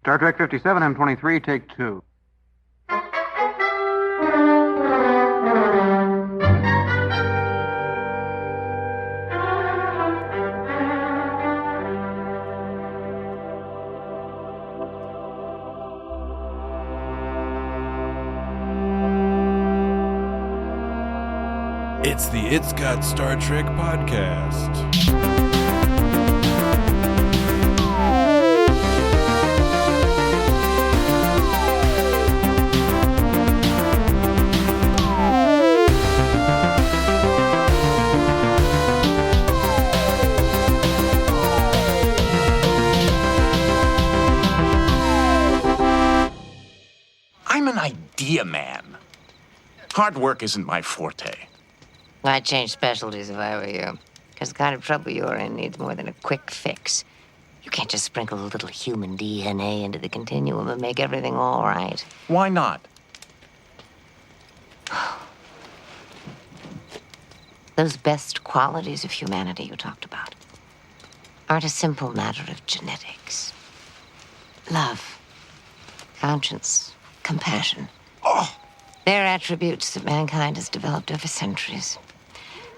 Star Trek 57, M23, take 2. It's the It's Got Star Trek podcast. I'm an idea man. Hard work isn't my forte. I'd change specialties if I were you. Because the kind of trouble you're in needs more than a quick fix. You can't just sprinkle a little human DNA into the continuum and make everything all right. Why not? Those best qualities of humanity you talked about aren't a simple matter of genetics. Love, conscience, compassion. They're attributes that mankind has developed over centuries.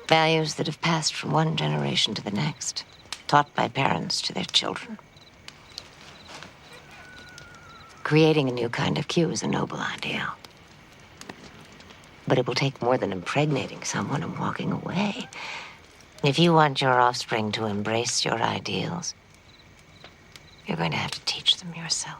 Values that have passed from one generation to the next, taught by parents to their children. Creating a new kind of Q is a noble ideal. But it will take more than impregnating someone and walking away. If you want your offspring to embrace your ideals, you're going to have to teach them yourself.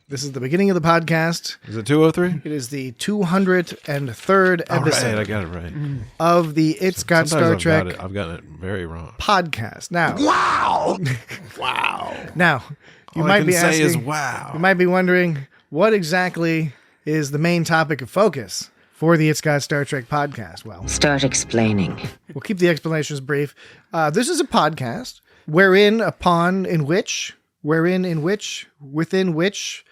This is the beginning of the podcast. Is it 203? It is the 203rd episode. All right, I got it right. Of the It's Got Star Trek I've gotten it very wrong. podcast. Now, Wow! Wow. now you All might I can be say asking, is wow. you might be wondering what exactly is the main topic of focus for the It's Got Star Trek podcast. Well, Start explaining. we'll keep the explanations brief. This is a podcast within which,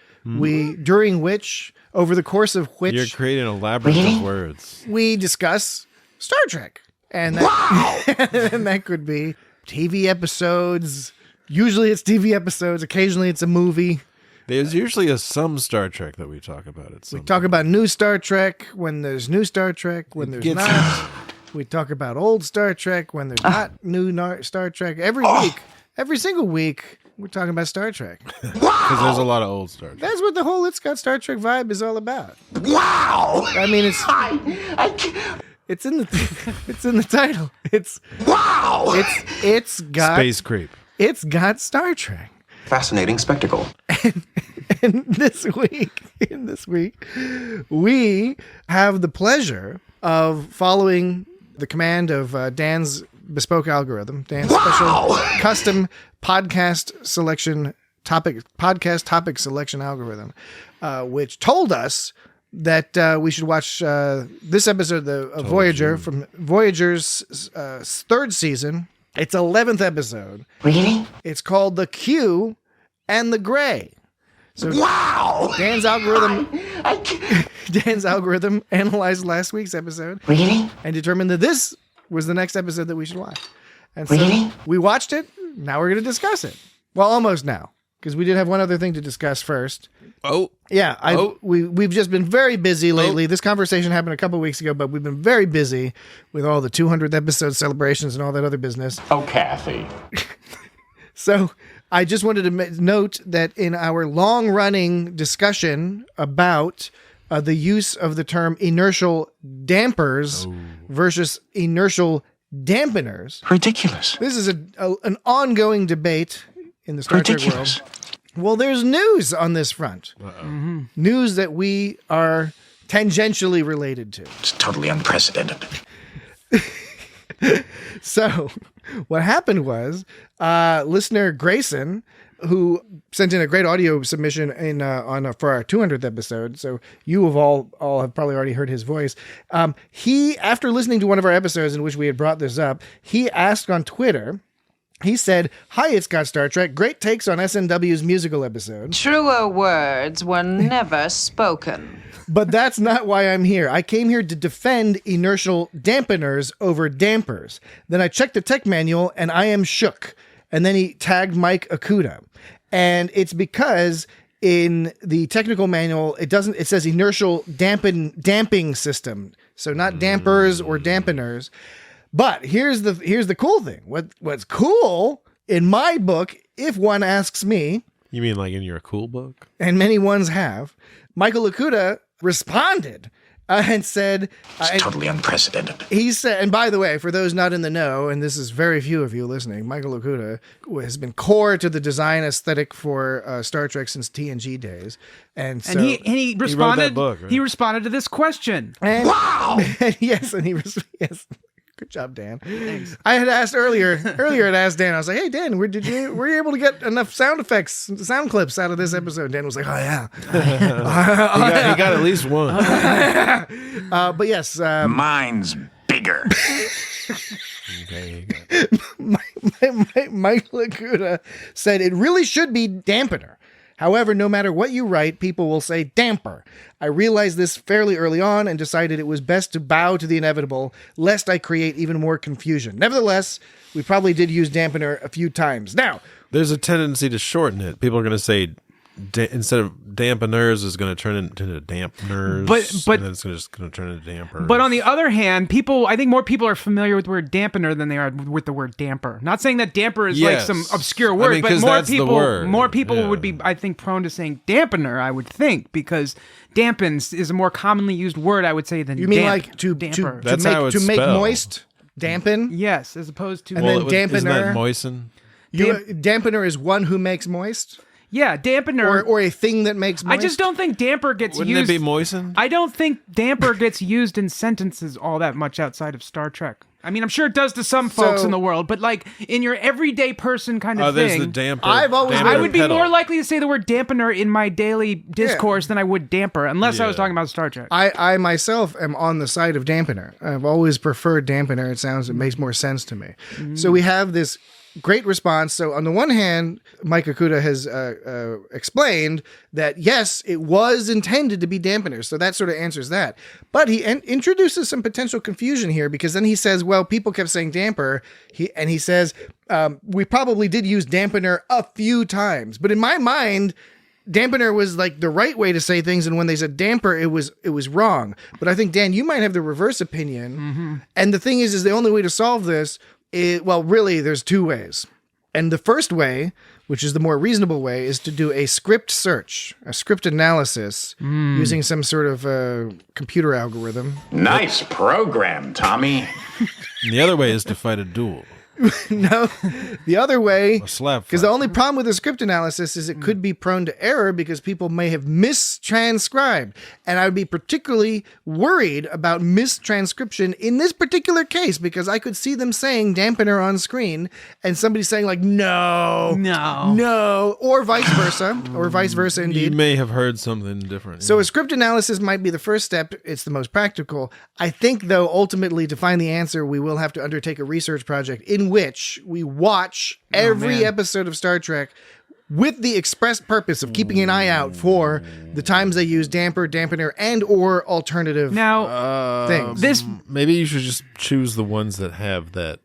during which, over the course of which, You're creating a labyrinth Really? of words. we discuss Star Trek. And that, and that could be TV episodes. Usually it's TV episodes. Occasionally it's a movie. There's usually some Star Trek that we talk about. We talk about new Star Trek when there's new Star Trek, when there's Gets- not. We talk about old Star Trek when there's not new Star Trek. Every week, every single week, we're talking about Star Trek. Because there's a lot of old Star Trek. That's what the whole It's Got Star Trek vibe is all about. Wow! I mean, I can't. it's in the title. It's got Space creep. It's got Star Trek. Fascinating spectacle. And this week, we have the pleasure of following the command of Dan's bespoke algorithm, Dan's special custom podcast topic selection algorithm, which told us that we should watch this episode of Voyager from Voyager's third season. It's 11th episode. Really? It's called The Q and the Gray. So Dan's algorithm Dan's algorithm analyzed last week's episode Really? and determined that this was the next episode that we should watch. And so Really? we watched it. Now we're going to discuss it. Well, almost now, because we did have one other thing to discuss first. Oh. Yeah, we've just been very busy lately. This conversation happened a couple weeks ago, but we've been very busy with all the 200th episode celebrations and all that other business. Oh, Kathy. So I just wanted to note that in our long-running discussion about the use of the term inertial dampers versus inertial dampeners, Ridiculous. this is an ongoing debate in the Star Trek Ridiculous. world. Well, there's news on this front. News that we are tangentially related to. It's totally unprecedented. So what happened was listener Grayson, who sent in a great audio submission for our 200th episode. So you have all have probably already heard his voice. He, after listening to one of our episodes in which we had brought this up, he asked on Twitter, he said, "Hi, It's Got Star Trek. Great takes on SNW's musical episode. Truer words were never spoken. But that's not why I'm here. I came here to defend inertial dampeners over dampers. Then I checked the tech manual and I am shook." And then he tagged Mike Akuda. And it's because in the technical manual, it says inertial damping system. So not dampers or dampeners. But here's the cool thing. What's cool in my book, if one asks me. You mean like in your cool book? And many ones have. Michael Lakuta responded and said... It's totally unprecedented. He said, and by the way, for those not in the know, and this is very few of you listening, Michael Lakuta has been core to the design aesthetic for Star Trek since TNG days. And he responded. that book, right? He responded to this question. And, Wow! yes. Good job, Dan. Thanks. I had asked earlier, I'd asked Dan, I was like, hey, Dan, were you able to get enough sound effects, sound clips out of this episode? Dan was like, oh, yeah. He got at least one. But yes. Mine's bigger. Okay. Mike Lakuta said it really should be dampener. However, no matter what you write, people will say damper. I realized this fairly early on and decided it was best to bow to the inevitable, lest I create even more confusion. Nevertheless, we probably did use dampener a few times. Now, there's a tendency to shorten it. People are going to say, instead of dampeners, is going to turn into dampeners. But and then it's just going to turn into dampers. But on the other hand, I think more people are familiar with the word dampener than they are with the word damper. Not saying that damper is like some obscure word, but more people would be, I think, prone to saying dampener, I would think, because dampens is a more commonly used word, I would say, than you mean like damper. to make moist, dampen? Yes, as opposed to... And then dampener. Isn't that moisten? Dampener is one who makes moist? Yeah, dampener. Or a thing that makes moist. I just don't think damper gets used. Wouldn't it be moistened? I don't think damper gets used in sentences all that much outside of Star Trek. I mean, I'm sure it does to some folks in the world, but like in your everyday person kind of thing. There's the damper. I would be more likely to say the word dampener in my daily discourse than I would damper, unless I was talking about Star Trek. I myself am on the side of dampener. I've always preferred dampener. It makes more sense to me. Mm-hmm. So we have this great response. So on the one hand, Mike Lakuta has explained that, yes, it was intended to be dampeners. So that sort of answers that. But he introduces some potential confusion here, because then he says, well, people kept saying damper. He says, we probably did use dampener a few times. But in my mind, dampener was like the right way to say things, and when they said damper, it was wrong. But I think, Dan, you might have the reverse opinion. Mm-hmm. And the thing is the only way to solve this really, there's two ways. And the first way, which is the more reasonable way, is to do a script search, a script analysis, using some sort of computer algorithm. Nice program, Tommy. And the other way is to fight a duel. No, the other way, A slap because fight. the only problem with the script analysis is it could be prone to error because people may have mistranscribed. And I would be particularly worried about mistranscription in this particular case, because I could see them saying dampener on screen and somebody saying like, no, or vice versa, indeed. You may have heard something different. So a script analysis might be the first step. It's the most practical. I think, though, ultimately, to find the answer, we will have to undertake a research project in which we watch every episode of Star Trek with the express purpose of keeping an eye out for the times they use damper, dampener, and or alternative things. Maybe you should just choose the ones that have that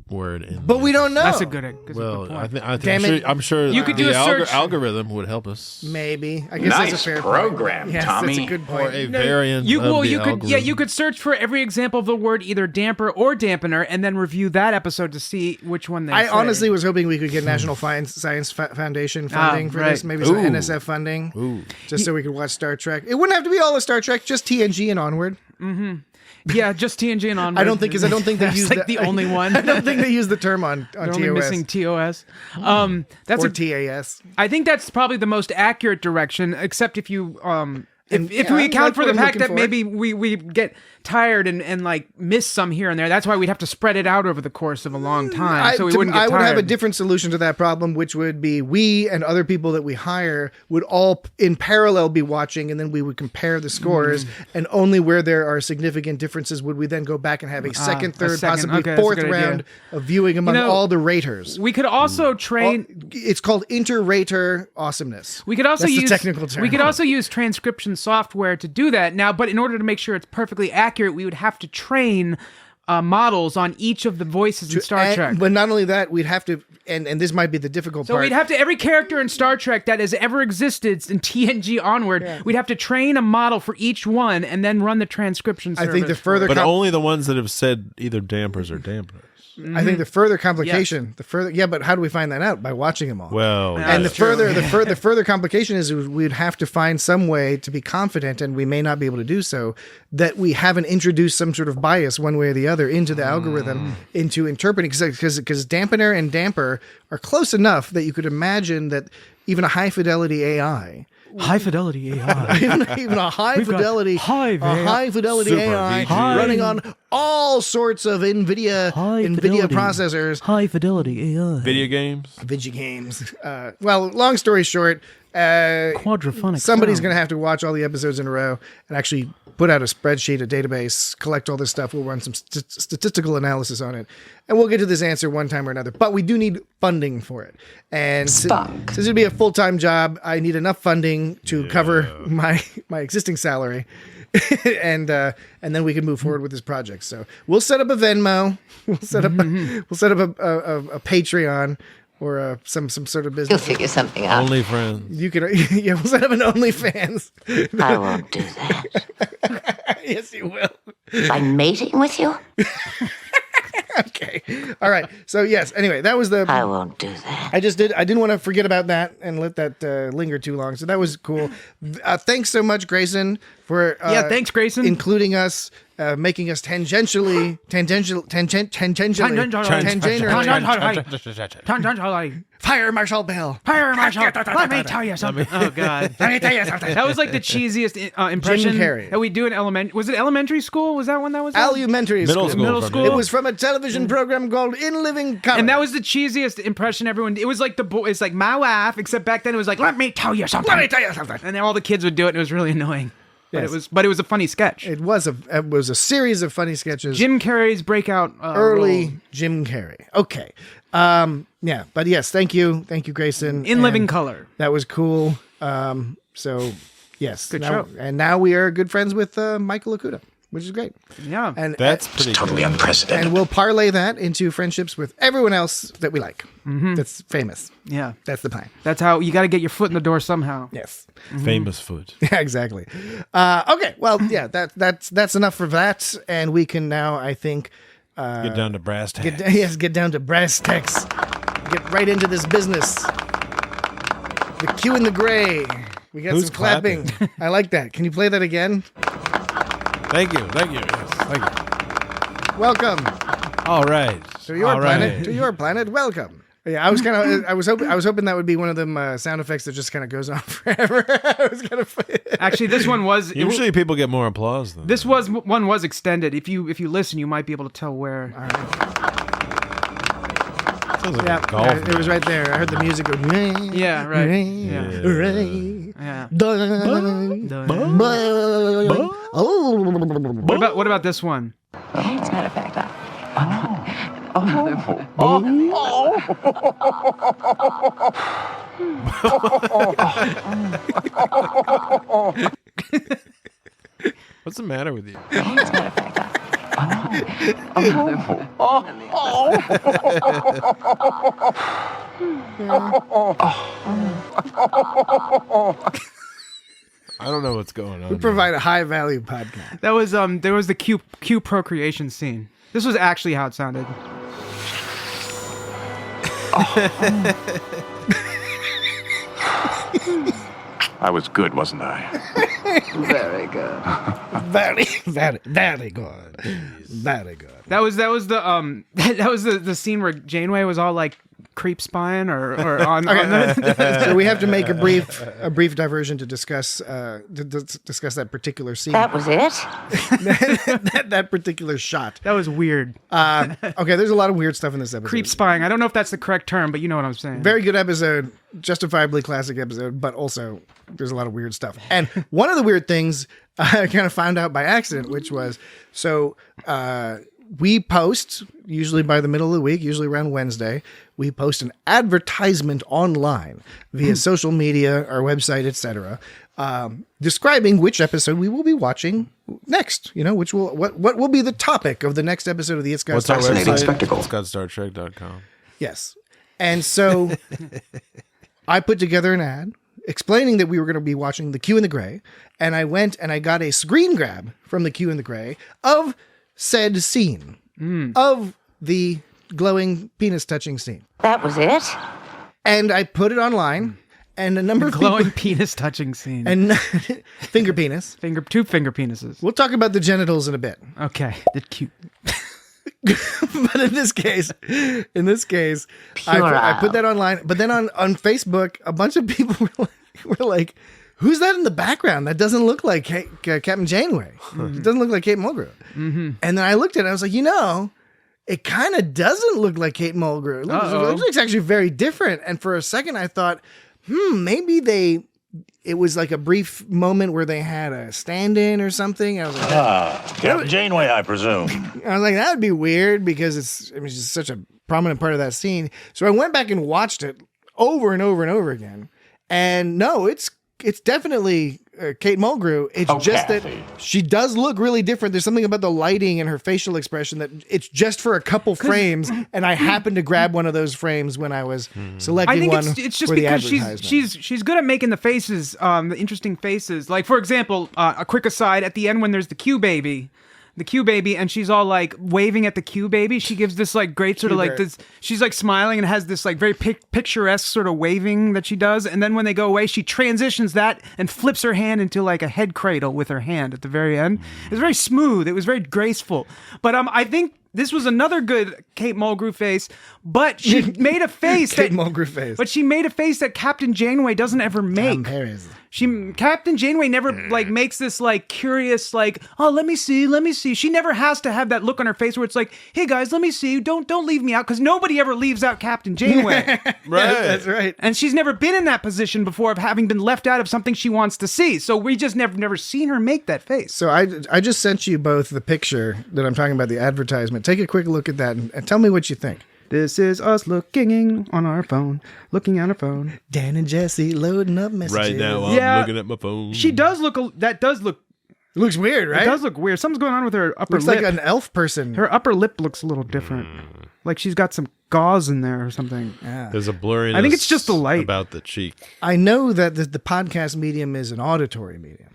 word in. But we don't know. That's a good point. I'm sure You could do a search. algorithm would help us. Maybe. I guess Nice that's a fair program, point. Yes, Tommy. that's a good point. Or a variant of the algorithm. You could search for every example of the word either damper or dampener, and then review that episode to see which one they say. I honestly was hoping we could get National Science Foundation funding for this, maybe some NSF funding, just so we could watch Star Trek. It wouldn't have to be all of Star Trek, just TNG and onward. Mm-hmm. Yeah, just TNG and onward. I don't think they use like the only one. I don't think they use the term on They're TOS. only missing TOS. That's or TAS. I think that's probably the most accurate direction, except if you if we account for the I'm fact looking that for maybe we get tired and like miss some here and there. That's why we'd have to spread it out over the course of a long time, so we wouldn't get tired. I would have a different solution to that problem, which would be we and other people that we hire would all in parallel be watching, and then we would compare the scores, and only where there are significant differences would we then go back and have a second, possibly fourth round of viewing among all the raters. We could also train. It's called inter-rater awesomeness. We could also That's use the technical term. We could also use transcription software to do that now, but in order to make sure it's perfectly accurate, we would have to train models on each of the voices in Star Trek. But not only that, we'd have to, and this might be the difficult part. So we'd have to, every character in Star Trek that has ever existed in TNG onward, we'd have to train a model for each one and then run the transcription service. I think the further, but only the ones that have said either dampers or dampeners. I think the further complication, but how do we find that out? By watching them all. Well, and the further complication is we'd have to find some way to be confident, and we may not be able to do so, that we haven't introduced some sort of bias one way or the other into the algorithm, into interpreting, because dampener and damper are close enough that you could imagine that even a high fidelity AI. High fidelity AI. even a high fidelity AI running on all sorts of NVIDIA processors. High fidelity AI. Video games. Well, long story short, quadraphonic. Somebody's going to have to watch all the episodes in a row and actually put out a spreadsheet, a database, collect all this stuff. We'll run some statistical analysis on it, and we'll get to this answer one time or another. But we do need funding for it. And since it'd be a full-time job, I need enough funding to cover my existing salary. and then we can move forward with this project. So we'll set up a Venmo. We'll set up a Patreon. Or some sort of business. You'll figure something out. OnlyFans. You can, we'll set up an OnlyFans. I won't do that. Yes, you will. By mating with you? Okay. All right. So yes. Anyway, that was the. I won't do that. I didn't want to forget about that and let that linger too long. So that was cool. Thanks so much, Grayson, for thanks, Grayson, including us, making us tangentially Fire Marshal Bell. Fire Marshal. Let me tell you something. Oh God. Let me tell you something. That was like the cheesiest impression that we do in elementary. Was it elementary school? Was that one that was? Elementary school. Middle school. It was from a television program called In Living Color. And that was the cheesiest impression everyone. It was like it's like my wife, except back then it was like, let me tell you something. Let me tell you something. And then all the kids would do it, and it was really annoying. Yes. But it was a funny sketch. It was a series of funny sketches. Jim Carrey's breakout early role. Jim Carrey. Okay. Yeah, but yes, thank you, Grayson. In Living Color. That was cool. So yes, good show. And now we are good friends with Michael Okuda, which is great. Yeah, and that's pretty totally unprecedented. And we'll parlay that into friendships with everyone else that we like. That's famous. Yeah, that's the plan. That's how you got to get your foot in the door somehow. Yes, famous foot. Yeah, exactly. Okay, well, yeah, that's enough for that, and we can now, I think, get down to brass tacks. Get down to brass tacks. Get right into this business. The Q in the gray. We got some clapping. I like that. Can you play that again? Thank you. Yes, thank you. Welcome. All right. To your planet. Right. To your planet. Welcome. Yeah, I was hoping that would be one of them sound effects that just kind of goes on forever. I was gonna. Actually, this one was. Usually, people get more applause than this. One was extended. If you listen, you might be able to tell where. All right. Like it was right there. I heard the music go. Yeah, right. What about this one? As a matter of fact, What's the matter with you? as a matter of fact, I don't know what's going on. We provide a high value podcast. That was there was the Q procreation scene. This was actually how it sounded. I was good, wasn't I? very good. Very good. Very good. That was the scene where Janeway was all like creep spying or on. So we have to make a brief diversion to discuss that particular scene. That was it? that particular shot. That was weird. Okay, there's a lot of weird stuff in this episode. Creep spying. I don't know if that's the correct term, but you know what I'm saying. Very good episode, justifiably classic episode, but also there's a lot of weird stuff. And one of the weird things I kind of found out by accident, which was we post, usually by the middle of the week, usually around Wednesday, we post an advertisement online via social media, our website, etc., describing which episode we will be watching next. Which will what will be the topic of the next episode of the It's Got Star Trek. It's got StarTrek.com. Yes. And so I put together an ad explaining that we were going to be watching The Q and the Gray, and I went and I got a screen grab from The Q and the Gray of said scene, of the glowing penis touching scene. That was it? And I put it online, and a number of glowing penis touching scene. And finger penis. Two finger penises. We'll talk about the genitals in a bit. Okay. They're cute. But in this case, I put that online. But then on Facebook, a bunch of people were like, "Who's that in the background? That doesn't look like Captain Janeway. It doesn't look like Kate Mulgrew." Mm-hmm. And then I looked at it. I was like, it kind of doesn't look like Kate Mulgrew. It looks actually very different. And for a second, I thought, maybe it was like a brief moment where they had a stand-in or something. I was like, Captain Janeway, I presume. I was like, that would be weird because it's just such a prominent part of that scene. So I went back and watched it over and over and over again. And no, it's definitely Kate Mulgrew. It's just Kathy. that she does look really different. There's something about the lighting and her facial expression that it's just for a couple frames, and I happened to grab one of those frames when I was selecting one. It's just for the because advertisement. she's good at making the faces, the interesting faces. Like, for example, a quick aside at the end when there's the Q baby, and she's all like waving at the Q baby. She gives this like great sort of like this. She's like smiling and has this like very picturesque sort of waving that she does. And then when they go away, she transitions that and flips her hand into like a head cradle with her hand at the very end. It was very smooth. It was very graceful. But I think this was another good Kate Mulgrew face, but she made a face Mulgrew face. But she made a face that Captain Janeway doesn't ever make. Captain Janeway never like makes this like curious like, oh, let me see. She never has to have that look on her face where it's like, hey guys, let me see. Don't leave me out, because nobody ever leaves out Captain Janeway. Right. That's right. And she's never been in that position before of having been left out of something she wants to see. So we just never seen her make that face. So I just sent you both the picture that I'm talking about, the advertisement. Take a quick look at that and tell me what you think. This is us looking on our phone, looking at our phone. Dan and Jesse loading up messages. Right now, I'm looking at my phone. She does look. That does look. It looks weird, right? It does look weird. Something's going on with her upper looks lip. like an elf person. Her upper lip looks a little different. Like she's got some gauze in there or something. Yeah. There's a blurriness. I think it's just the light about the cheek. I know that the podcast medium is an auditory medium,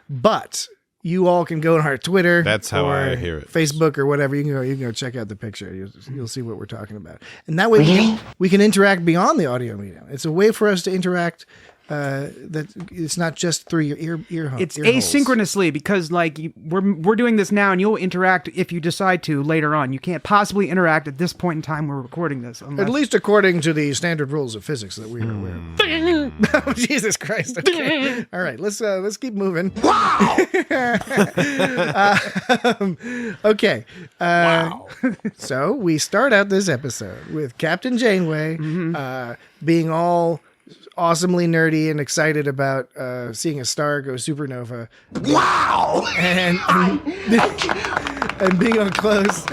but you all can go on our Twitter. That's how I hear it. Facebook or whatever. You can go check out the picture. You'll see what we're talking about. And that way we can interact beyond the audio medium. It's a way for us to interact that it's not just through your ear It's ear holes. asynchronously, because like we're doing this now and you'll interact if you decide to later on. You can't possibly interact at this point in time we're recording this. At least according to the standard rules of physics that we are aware of. Oh, Jesus Christ. Okay. All right, let's keep moving. Wow! Okay. Wow. So we start out this episode with Captain Janeway being all awesomely nerdy and excited about seeing a star go supernova. Wow! And being up close.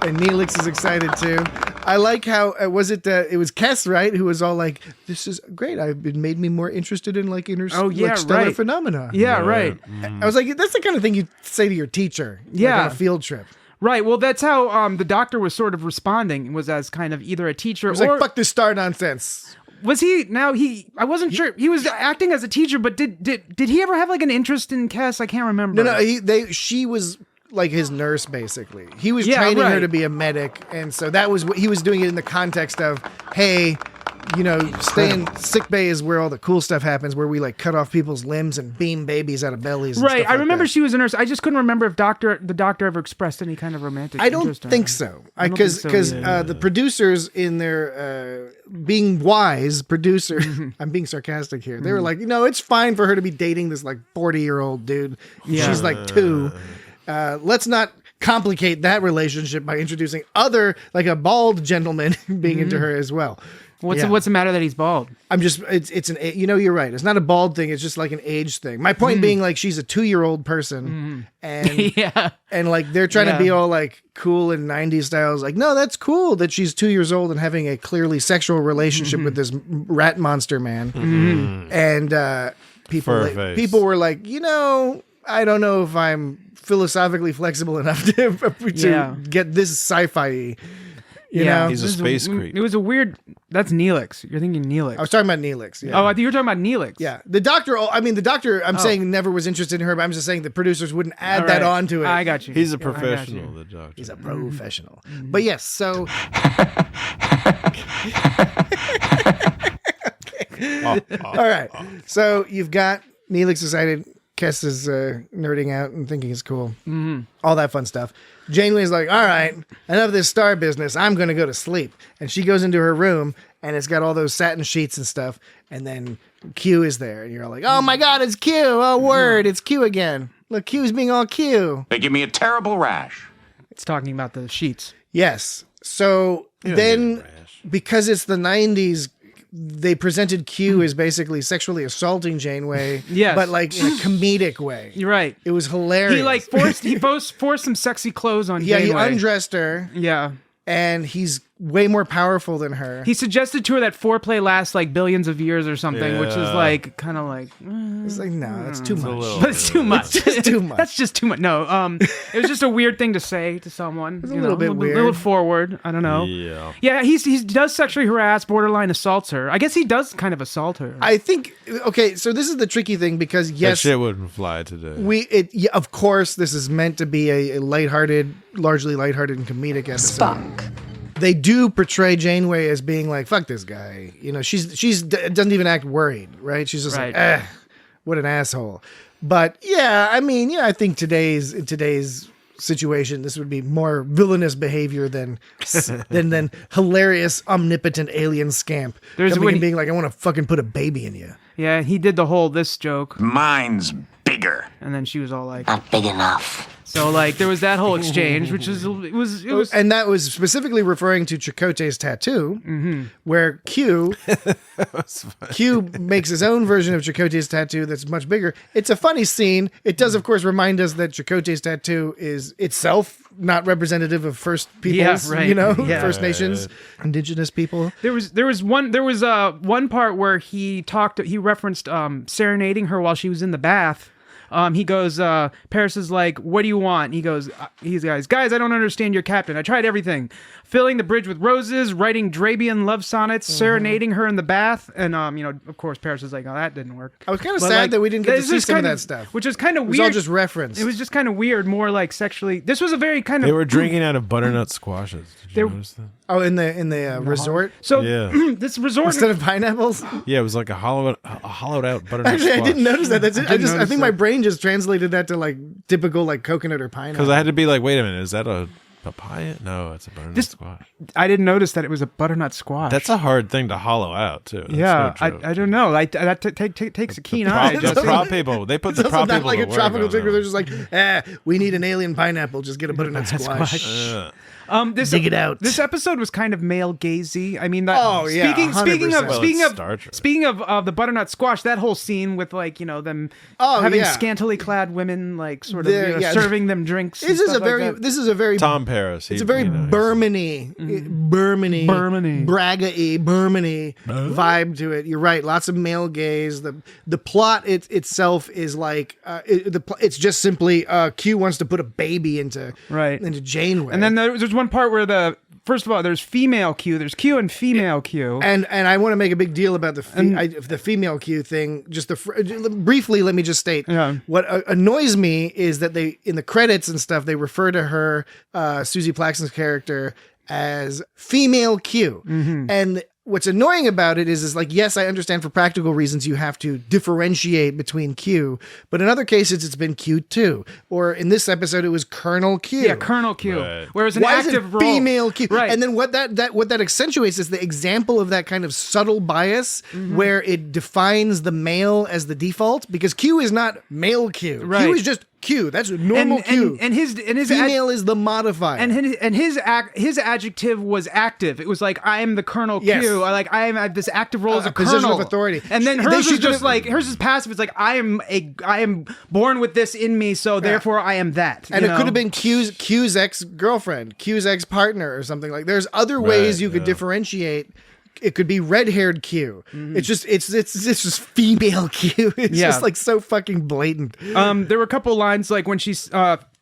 And Neelix is excited too. I like how it was Kess, right, who was all like, "This is great. It made me more interested in like stellar phenomena." Yeah, right. I was like, that's the kind of thing you say to your teacher, like on a field trip. Right. Well, that's how the doctor was sort of responding, was as kind of either a teacher or like, "Fuck this star nonsense." Was he? I wasn't sure. He was acting as a teacher, but did he ever have like an interest in Kess? I can't remember. No. She was like his nurse, basically. He was training her to be a medic, and so that was what he was doing it in the context of, hey, stay in sick bay is where all the cool stuff happens, where we like cut off people's limbs and beam babies out of bellies. And right. I remember she was a nurse. I just couldn't remember if the doctor ever expressed any kind of romantic interest. I don't think so. Because the producers, in their being wise producer, I'm being sarcastic here. They were like, it's fine for her to be dating this like 40-year-old dude. Yeah. She's like 2. Let's not complicate that relationship by introducing like a bald gentleman being into her as well. What's the matter that he's bald? I'm just, it's an, you're right. It's not a bald thing. It's just like an age thing. My point being, like, she's a 2-year-old person, and and like they're trying to be all like cool in 90s styles. Like, no, that's cool that she's 2 years old and having a clearly sexual relationship with this rat monster man. And people were like, I don't know if I'm philosophically flexible enough to get this sci-fi. You know? He's a space creep. It was a weird. That's Neelix. You're thinking Neelix. I was talking about Neelix. Yeah. Oh, I think you were talking about Neelix. Yeah. The doctor. I'm saying never was interested in her, but I'm just saying the producers wouldn't add that onto it. I got you. He's a professional. The doctor. He's a professional. But yes. So. All right. So you've got Neelix decided. Kess is nerding out and thinking it's cool. All that fun stuff. Janeway's like, all right, enough of this star business. I'm going to go to sleep. And she goes into her room, and it's got all those satin sheets and stuff. And then Q is there. And you're all like, oh, my God, it's Q. Oh, word, it's Q again. Look, Q's being all Q. They give me a terrible rash. It's talking about the sheets. Yes. So then, because it's the 90s, they presented Q as basically sexually assaulting Janeway, but like in a comedic way. You're right. It was hilarious. He like forced some sexy clothes on Janeway. Yeah, he undressed her. Yeah. And he's way more powerful than her. He suggested to her that foreplay lasts like billions of years or something, which is like kind of like. It's like, no, that's too much. That's too much. It's just too much. That's just too much. No, it was just a weird thing to say to someone. It's a little bit weird. A little forward. I don't know. Yeah, he does sexually harass, borderline assaults her. I guess he does kind of assault her. I think. Okay, so this is the tricky thing because that shit wouldn't fly today. Of course, this is meant to be a lighthearted, largely lighthearted and comedic episode. Spock. They do portray Janeway as being like, fuck this guy. She's doesn't even act worried, right? She's just like, what an asshole. But yeah, I mean, I think in today's situation, this would be more villainous behavior than hilarious, omnipotent alien scamp. Being like, I want to fucking put a baby in you. Yeah, he did the whole this joke. Mine's bigger. And then she was all like, not big enough. So like there was that whole exchange, which was it was, and that was specifically referring to Chakotay's tattoo, where Q makes his own version of Chakotay's tattoo that's much bigger. It's a funny scene. It does, of course, remind us that Chakotay's tattoo is itself not representative of First Peoples, First Nations, Indigenous people. There was one part where he referenced serenading her while she was in the bath. He goes, Paris is like, what do you want? He goes, guys, I don't understand your captain. I tried everything. Filling the bridge with roses, writing Drabian love sonnets, serenading her in the bath. And, of course, Paris is like, oh, that didn't work. I was kind of sad that we didn't get to see some of that stuff. Which is kind of weird. It was all just reference. It was just kind of weird, more like sexually. This was a very kind of... They were drinking out of butternut squashes. Did you notice that? Oh, in the resort? So, this resort... Instead of pineapples? Yeah, it was like a hollowed out butternut Actually, squash. I didn't notice that. That's it. I think my brain just translated that to like typical like coconut or pineapple. Because I had to be like, wait a minute, is that a papaya? No, it's a butternut squash. I didn't notice that it was a butternut squash. That's a hard thing to hollow out too. That's I don't know. That takes a keen eye. The prop people, they put the prop people like to a tropical drink where they're work. just like, we need an alien pineapple. Just get a butternut squash. Dig it out. This episode was kind of male gazy. I mean, speaking of the butternut squash, that whole scene with like them having scantily clad women like sort of serving them drinks. This is a very Tom Paris. It's a very Bermany, Braga-y, Bermany vibe to it. You're right. Lots of male gaze. The plot itself is like it's just simply Q wants to put a baby into Janeway, and then there's one part where first of all, there's female Q. There's Q and female Q. And I want to make a big deal about the female Q thing. Just briefly, let me just state what annoys me is that they in the credits and stuff they refer to her Susie Plaxton's character as female Q, and what's annoying about it is like, yes, I understand for practical reasons you have to differentiate between Q, but in other cases it's been Q2, or in this episode it was Colonel Q. Yeah, Colonel Q. Right. Whereas an active role, female Q. Right. And then what that accentuates is the example of that kind of subtle bias where it defines the male as the default, because Q is not male Q. Right. Q is just Q. That's normal Q. And his female is the modifier. And his adjective was active. It was like, I am the Colonel Q. I have this active role as a position colonel of authority. And then hers is just like, hers is passive. It's like, I am born with this in me, so therefore I am that. And it could have been Q's ex-girlfriend, Q's ex-partner, or something like. There's other ways you could differentiate. It could be red-haired Q. Mm-hmm. It's just female Q. It's just like so fucking blatant. There were a couple lines like when she's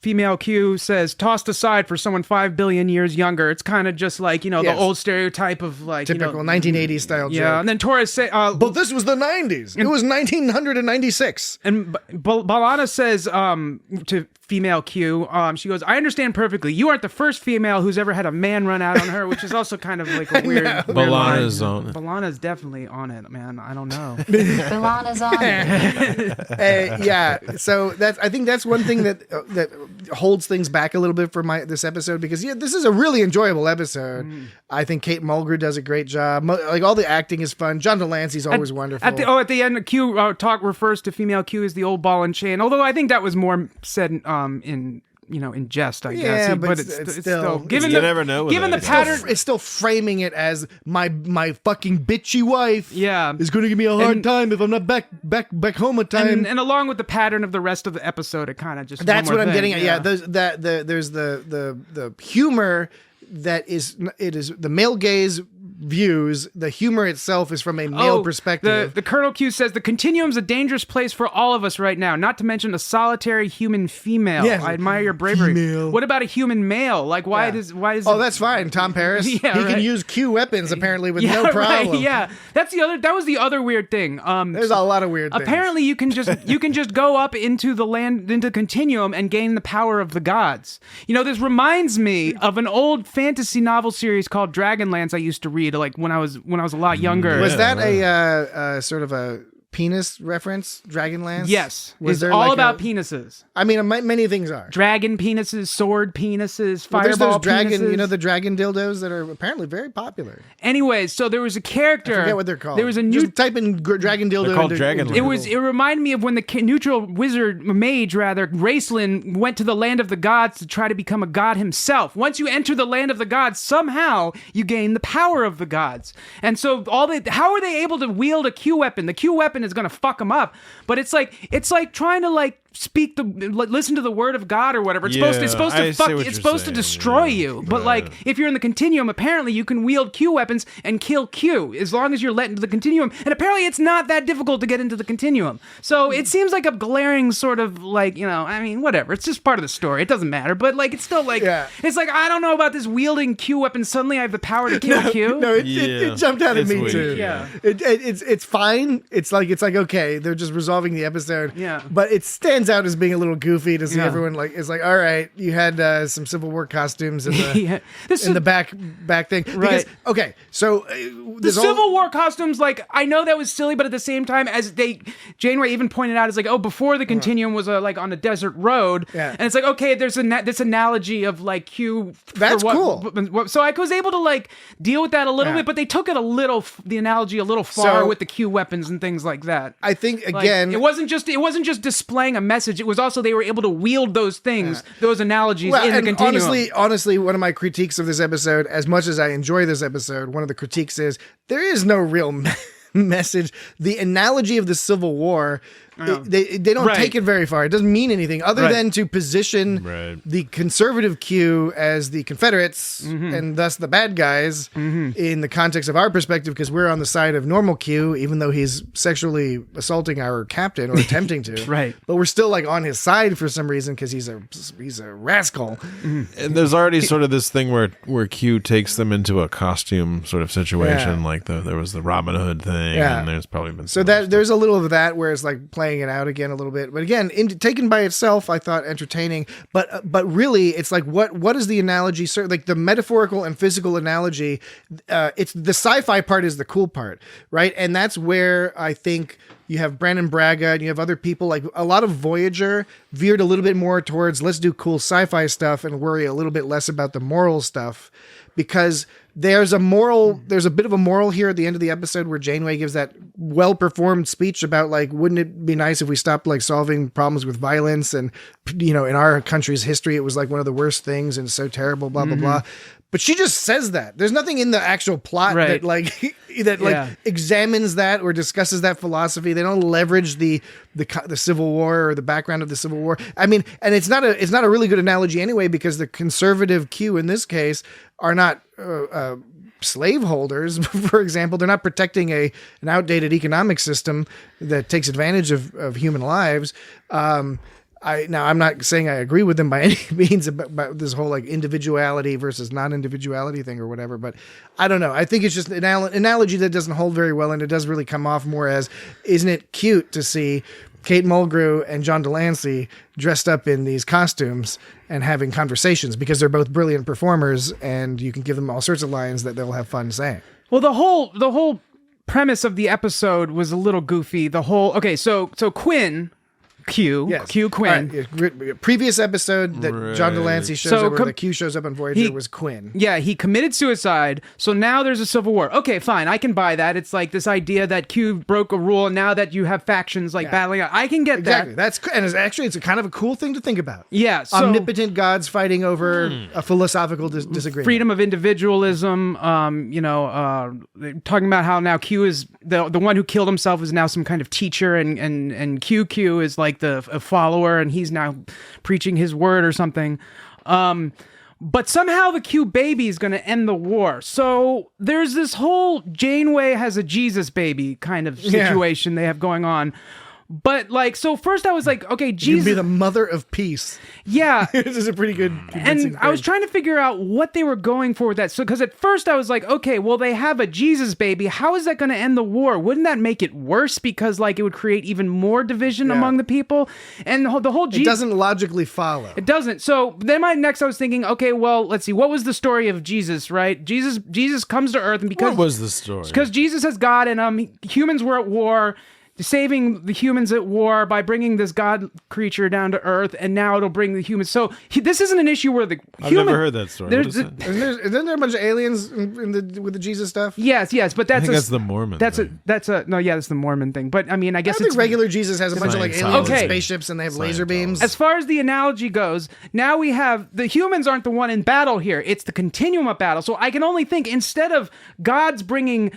female Q says tossed aside for someone 5 billion years younger. It's kind of just like, the old stereotype of like typical 1980s style joke. Yeah, and then Torres say, but this was the 90s. It was 1996. And Balana says to female Q, she goes, I understand perfectly. You aren't the first female who's ever had a man run out on her, which is also kind of like a weird. Balana's on it. Balana's definitely on it, man. I don't know. Balana's on it. Yeah. So I think that's one thing that holds things back a little bit for this episode, because this is a really enjoyable episode. I think Kate Mulgrew does a great job. Like all the acting is fun. John Delancey's always wonderful. At the end, Q talk refers to female Q as the old ball and chain. Although I think that was more said in jest, I guess. Yeah, but it's still given you never know. Given the pattern, it's still framing it as my fucking bitchy wife. Yeah, is going to give me a hard time if I'm not back home at time. And along with the pattern of the rest of the episode, it kind of just that's what I'm getting at. Yeah, there's the humor that is the male gaze views. The humor itself is from a male perspective. The Colonel Q says the continuum's a dangerous place for all of us right now, not to mention a solitary human female. Yes. I admire your bravery. Female. What about a human male? Like why does that's fine. Tom Paris. He can use Q weapons apparently with no problem. Right, yeah. That was the other weird thing. There's a lot of weird things. Apparently you can just go up into the continuum and gain the power of the gods. This reminds me of an old fantasy novel series called Dragonlance I used to read like when I was a lot younger. Was that a sort of a penis reference, Dragonlance? Yes. Was it's all about penises. I mean, many things are. Dragon penises, sword penises, fireball penises. The dragon dildos that are apparently very popular. Anyways, so there was a character. I forget what they're called. There was a new... Just type in dragon dildo. They're called Dragonlance. It reminded me of when the neutral mage, Raceland, went to the land of the gods to try to become a god himself. Once you enter the land of the gods, somehow you gain the power of the gods. And so how are they able to wield a Q weapon? The Q weapon is going to fuck them up, but it's like trying to listen to the word of God or whatever. It's supposed to destroy you. But if you're in the continuum, apparently you can wield Q weapons and kill Q as long as you're let into the continuum. And apparently it's not that difficult to get into the continuum. So it seems like a glaring sort of whatever. It's just part of the story. It doesn't matter. But it's still it's like, I don't know about this wielding Q weapon. Suddenly I have the power to kill Q. No, it jumped out at me weird, too. Yeah. It's fine. It's like okay, they're just resolving the episode. Yeah. But it stands out as being a little goofy to see everyone is like, all right, you had some Civil War costumes in the in the back thing. Right. Because, so the Civil War costumes, I know that was silly, but at the same time, as Janeway even pointed out, is like, before the continuum was on a desert road, and it's like, okay, there's this analogy of Q. That's cool. So I was able to deal with that a little bit, but they took it the analogy a little far with the Q weapons and things like that. I think again, it wasn't just displaying a message. It was also they were able to wield those things, those analogies in the continuum. Honestly, one of my critiques of this episode, as much as I enjoy this episode, one of the critiques is there is no real message. The analogy of the Civil War, they don't take it very far. It doesn't mean anything other than to position the conservative Q as the Confederates and thus the bad guys in the context of our perspective, because we're on the side of normal Q, even though he's sexually assaulting our captain or attempting to. Right. But we're still on his side for some reason because he's a rascal. And there's already sort of this thing where Q takes them into a costume sort of situation, there was the Robin Hood thing, and there's probably been there's a little of that where it's playing it out again a little bit, but again, taken by itself, I thought entertaining. But really, it's what is the analogy? The metaphorical and physical analogy. It's the sci-fi part is the cool part, right? And that's where I think you have Brandon Braga and you have other people. A lot of Voyager veered a little bit more towards let's do cool sci-fi stuff and worry a little bit less about the moral stuff. Because there's a bit of a moral here at the end of the episode where Janeway gives that well-performed speech about like, wouldn't it be nice if we stopped like solving problems with violence? And, in our country's history, it was like one of the worst things and so terrible, blah, blah, blah. But she just says that. There's nothing in the actual plot that examines that or discusses that philosophy. They don't leverage the Civil War or the background of the Civil War. I mean, and it's not a really good analogy anyway, because the conservative Q in this case are not slaveholders, for example. They're not protecting an outdated economic system that takes advantage of human lives. I'm not saying I agree with them by any means about this whole like individuality versus non-individuality thing or whatever, but I don't know. I think it's just an analogy that doesn't hold very well, and it does really come off more as, isn't it cute to see Kate Mulgrew and John Delancey dressed up in these costumes and having conversations, because they're both brilliant performers and you can give them all sorts of lines that they'll have fun saying. Well, the whole premise of the episode was a little goofy. So Quinn... Q Quinn. Right. Previous episode that John Delancey shows up, where the Q shows up on Voyager, was Quinn. Yeah, he committed suicide, so now there's a civil war. Okay, fine, I can buy that. It's like this idea that Q broke a rule, and now that you have factions battling out. I can get that. Exactly. It's a kind of a cool thing to think about. Yeah. So, omnipotent gods fighting over a philosophical disagreement. Freedom of individualism, talking about how now Q is the one who killed himself is now some kind of teacher, and QQ is like a follower, and he's now preaching his word or something. But somehow the Q baby is going to end the war. So there's this whole Janeway has a Jesus baby kind of situation they have going on. But so first I was like, okay, Jesus, you'd be the mother of peace. Yeah. This is a pretty good and I was trying to figure out what they were going for with that. So, because at first I was like, okay, well, they have a Jesus baby. How is that going to end the war? Wouldn't that make it worse? Because it would create even more division among the people. And the whole Jesus... It doesn't logically follow. It doesn't. So then I was thinking, okay, well, let's see. What was the story of Jesus, right? Jesus comes to Earth, and because... What was the story? Because Jesus is God, and humans were at war, saving the humans at war by bringing this god creature down to Earth, and now it'll bring the humans. So this isn't an issue where I've never heard that story. Isn't there a bunch of aliens with the Jesus stuff? Yes, but that's that's the Mormon. That's the Mormon thing. But I mean, I guess I think regular Jesus has a bunch of aliens and spaceships, and they have laser beams. As far as the analogy goes, now we have the humans aren't the one in battle here; it's the continuum of battle. So I can only think, instead of gods bringing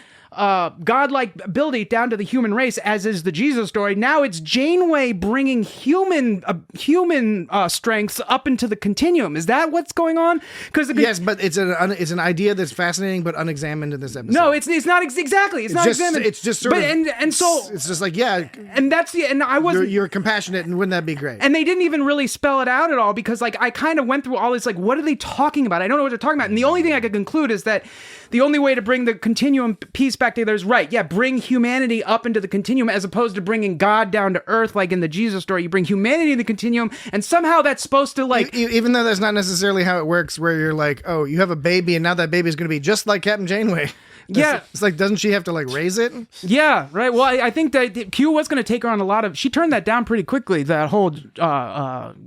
godlike ability down to the human race, as is the Jesus story, now it's Janeway bringing human strengths up into the continuum. Is that what's going on? Yes, but it's an idea that's fascinating but unexamined in this episode. No, it's not exactly. It's not examined. It's just sort of. And so it's just like and that's I wasn't. You're compassionate, and wouldn't that be great? And they didn't even really spell it out at all, because I kind of went through all this what are they talking about? I don't know what they're talking about. And the only thing I could conclude is that the only way to bring the continuum piece back together is bring humanity up into the continuum, as opposed to bringing God down to Earth like in the Jesus story. You bring humanity in the continuum, and somehow that's supposed to even though that's not necessarily how it works, where you're like, oh, you have a baby, and now that baby is going to be just like Captain Janeway. It's like, doesn't she have to raise it? Yeah, right. Well, I think that Q was going to take her on a lot of. She turned that down pretty quickly. That whole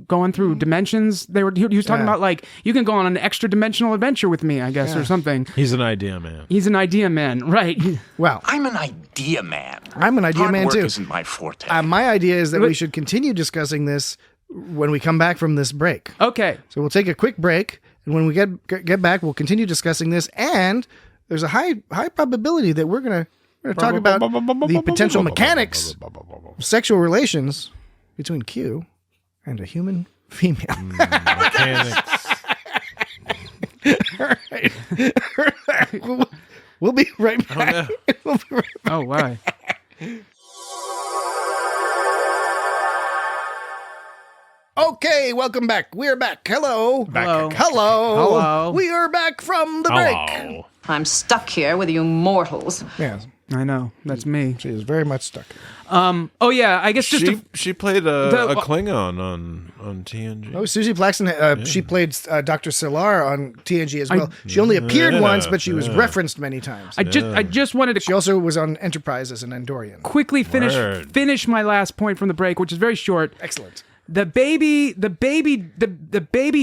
going through dimensions. He was talking about you can go on an extra dimensional adventure with me, I guess, or something. He's an idea man. He's an idea man, right? Wow. I'm an idea man. I'm an idea man Hard too. work isn't my forte. My idea is that we should continue discussing this when we come back from this break. Okay. So we'll take a quick break, and when we get back, we'll continue discussing this, and there's a high probability that we're gonna talk about the potential mechanics of sexual relations between Q and a human female. Mechanics. All right. We'll be right back. Oh, why? Okay, welcome back. We're back. Hello. Hello. Hello. We are back from the break. I'm stuck here with you mortals. Yes. I know. That's me. She is very much stuck. Oh yeah, I guess she played a Klingon on TNG. Oh, Susie Plaxton. She played Dr. Silar on TNG as well. She only appeared once, but she was referenced many times. I just wanted to. She also was on Enterprise as an Andorian. Quickly finish my last point from the break, which is very short. Excellent. the baby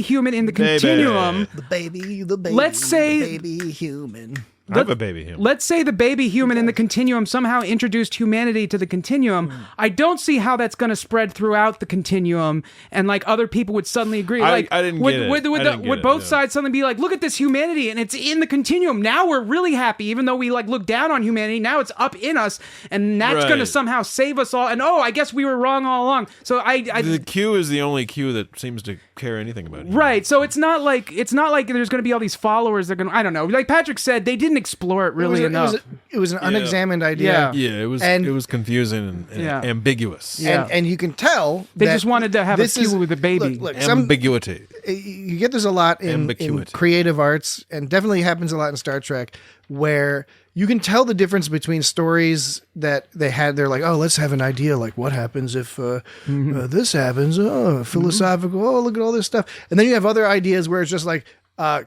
human in the continuum. The baby. Let's say the baby human. I have a baby human. Let's say the baby human in the continuum somehow introduced humanity to the continuum. I don't see how that's going to spread throughout the continuum, and like other people would suddenly agree. I didn't get it. Would both sides suddenly be like, "Look at this humanity, and it's in the continuum. Now we're really happy, even though we like look down on humanity. Now it's up in us, and that's going to somehow save us all." And I guess we were wrong all along. So the Q is the only Q that seems to care anything about it. Right. So it's not like there's going to be all these followers. They're going to, I don't know. Like Patrick said, they didn't explore it really enough. It was an unexamined idea. Yeah, it was confusing and ambiguous. Yeah. And you can tell they just wanted to have a Q with a baby. Look, ambiguity. You get this a lot in creative arts, and definitely happens a lot in Star Trek, where you can tell the difference between stories that they had. They're like, oh, let's have an idea. Like, what happens if this happens? Oh, philosophical. Oh, look at all this stuff. And then you have other ideas where it's just like,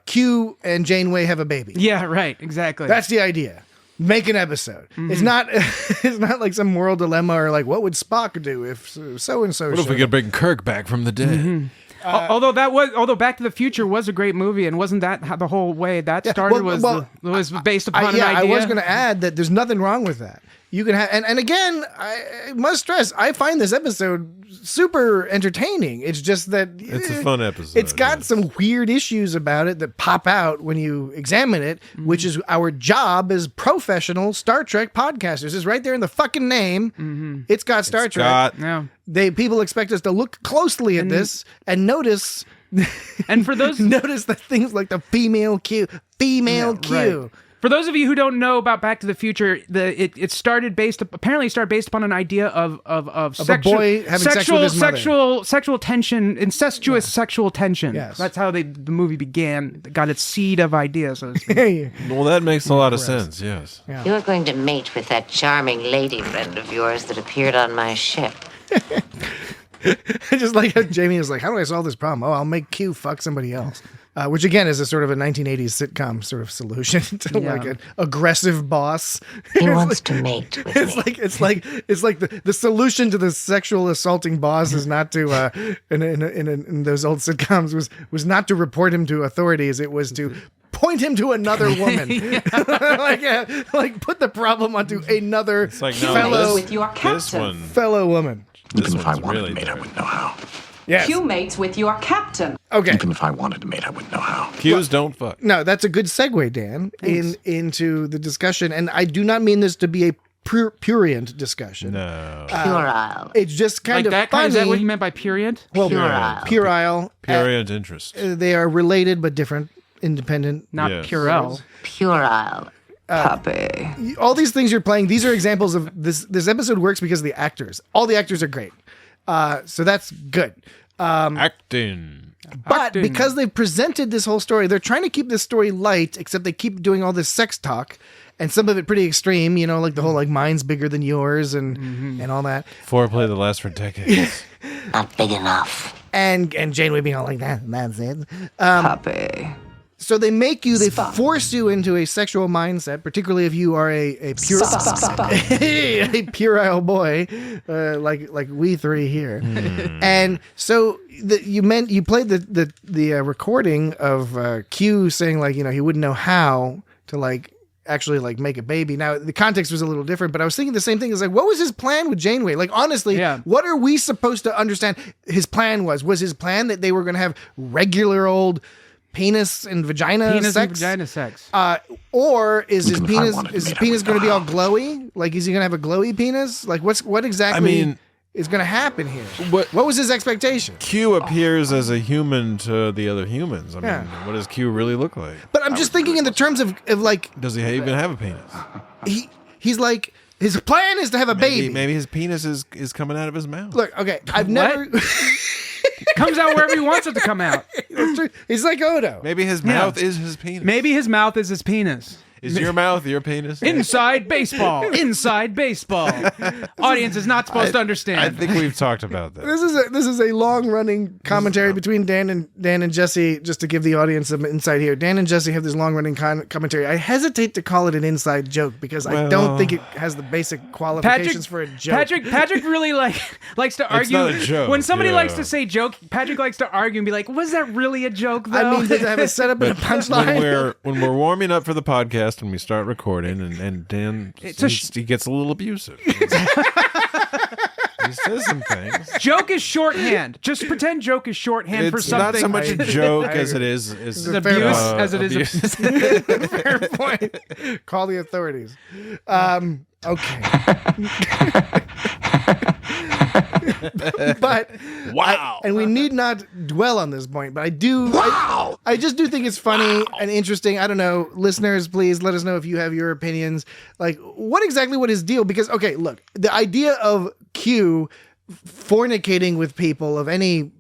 Q and Janeway have a baby. Yeah, right. Exactly. That's the idea. Make an episode. It's not like some moral dilemma or like, what would Spock do if so and so? What if we could bring Kirk back from the dead? Although Back to the Future was a great movie, and wasn't that how the whole way that started was based upon an idea? I was going to add that there's nothing wrong with that. You can have, and again, I must stress, I find this episode super entertaining. It's just that it's a fun episode. It's got some weird issues about it that pop out when you examine it, which is our job as professional Star Trek podcasters. It's right there in the fucking name. It's got Star Trek. People expect us to look closely at this and notice. And for those notice the things like the female Q. Right. For those of you who don't know about Back to the Future, it started apparently based upon an idea of a boy having sex with his mother. Sexual tension, incestuous sexual tension. Yes. That's how the movie began. It got its seed of ideas. So to speak. Well, that makes a lot of sense. Yes. Yeah. You're going to mate with that charming lady friend of yours that appeared on my ship. I just like how Jamie is like, how do I solve this problem? Oh, I'll make Q fuck somebody else. Which again is a sort of a 1980s sitcom sort of solution to like an aggressive boss. He wants to mate with me. It's like the solution to the sexual assaulting boss is not to in those old sitcoms was not to report him to authorities. It was to point him to another woman. like put the problem onto another fellow with your captain. Fellow woman. Even if I wanted to mate, I wouldn't know how. Yes. Q mates with your captain. Okay. Even if I wanted to mate, I wouldn't know how. Q's don't fuck. No, that's a good segue, Dan, into the discussion. And I do not mean this to be a prurient discussion. No. Puerile. It's just kind of that funny. Is that what you meant by prurient? Well, puerile. Prurient interest. They are related but different, independent. Not Purell. Puerile. Puppy. All these things you're playing, these are examples of this. This episode works because of the actors. All the actors are great. So that's good. Acting. But because they've presented this whole story, they're trying to keep this story light, except they keep doing all this sex talk, and some of it pretty extreme, like the whole like mine's bigger than yours and all that. Foreplay that lasts for decades. Not big enough. And Janeway being all like that's it. Puppy. So they force you into a sexual mindset, particularly if you are a puerile boy, like we three here. And so you played the recording of Q saying like he wouldn't know how to like actually like make a baby. Now the context was a little different, but I was thinking the same thing. It's like, what was his plan with Janeway? Like honestly, what are we supposed to understand? His plan was his plan that they were going to have regular old penis and vagina sex? Or is his penis going to be all glowy? Like, is he going to have a glowy penis? Like, what exactly is going to happen here? What was his expectation? Q appears as a human to the other humans. I mean, what does Q really look like? But I'm just thinking in the terms of like... Does he even have a penis? He's like... His plan is to have a baby. Maybe his penis is coming out of his mouth. Look, okay, I've never... Comes out wherever he wants it to come out. He's like Odo. Maybe his mouth is his penis. Maybe his mouth is his penis. Is your mouth your penis? Inside baseball. Inside baseball. Audience is not supposed to understand. I think we've talked about that. This is a long running commentary between Dan and Jesse. Just to give the audience some insight here, Dan and Jesse have this long running commentary. I hesitate to call it an inside joke because I don't think it has the basic qualifications for a joke. Patrick really likes to argue. It's not a joke. When somebody likes to say joke, Patrick likes to argue and be like, "Was that really a joke?" Though? I mean, does it have a setup and a punchline? When we're warming up for the podcast and we start recording, and Dan he gets a little abusive. He says some things. Joke is shorthand. Just pretend joke is shorthand for something. It's not so much a joke as it is abuse. As it is. Fair point. Call the authorities. Okay. But wow. And we need not dwell on this point, but I do. Wow. I just do think it's funny and interesting. I don't know, listeners, please let us know if you have your opinions. Like, what his deal? Because okay, look, the idea of Q fornicating with people of any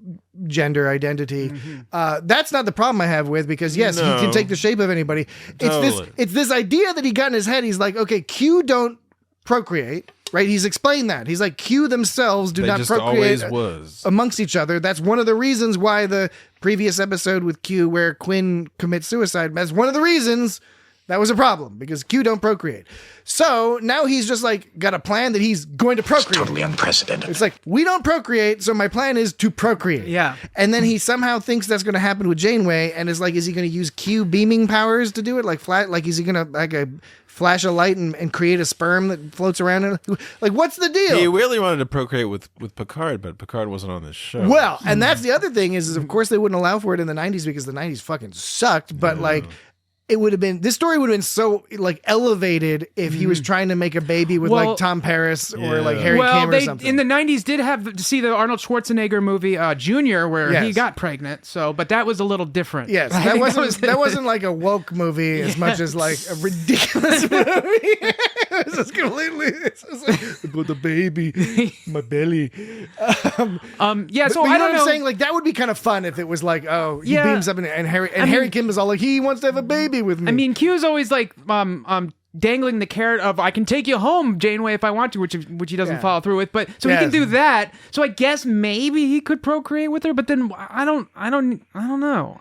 gender identity, that's not the problem I have with, because yes, he can take the shape of anybody. It's this idea that he got in his head. He's like, okay, Q don't procreate. Right, he's explained that. He's like, Q themselves do not procreate amongst each other. That's one of the reasons why the previous episode with Q, where Quinn commits suicide, that's one of the reasons that was a problem, because Q don't procreate. So now he's just like got a plan that he's going to procreate. It's totally unprecedented. It's like, we don't procreate, so my plan is to procreate. Yeah. And then he somehow thinks that's going to happen with Janeway, and is like, is he going to use Q beaming powers to do it? Like is he going to flash a light and create a sperm that floats around? Like, what's the deal? He really wanted to procreate with Picard, but Picard wasn't on this show. Well, and that's the other thing is of course they wouldn't allow for it in the 90s because the 90s fucking sucked, but this story would have been so like elevated if he was trying to make a baby with like Tom Paris or like Harry Kim or something. In the 90s did have to see the Arnold Schwarzenegger movie Junior, where he got pregnant. So, but that was a little different. Yes, that wasn't like a woke movie as much as like a ridiculous movie. It was just completely. With the baby, my belly. So but I don't know. What I'm saying, like that would be kind of fun if it was like, he beams up and Harry Kim is all like, he wants to have a baby with me. I mean, Q's always like dangling the carrot of I can take you home, Janeway, if I want to, which he doesn't follow through with. But so he can do that. So I guess maybe he could procreate with her. But then I don't know.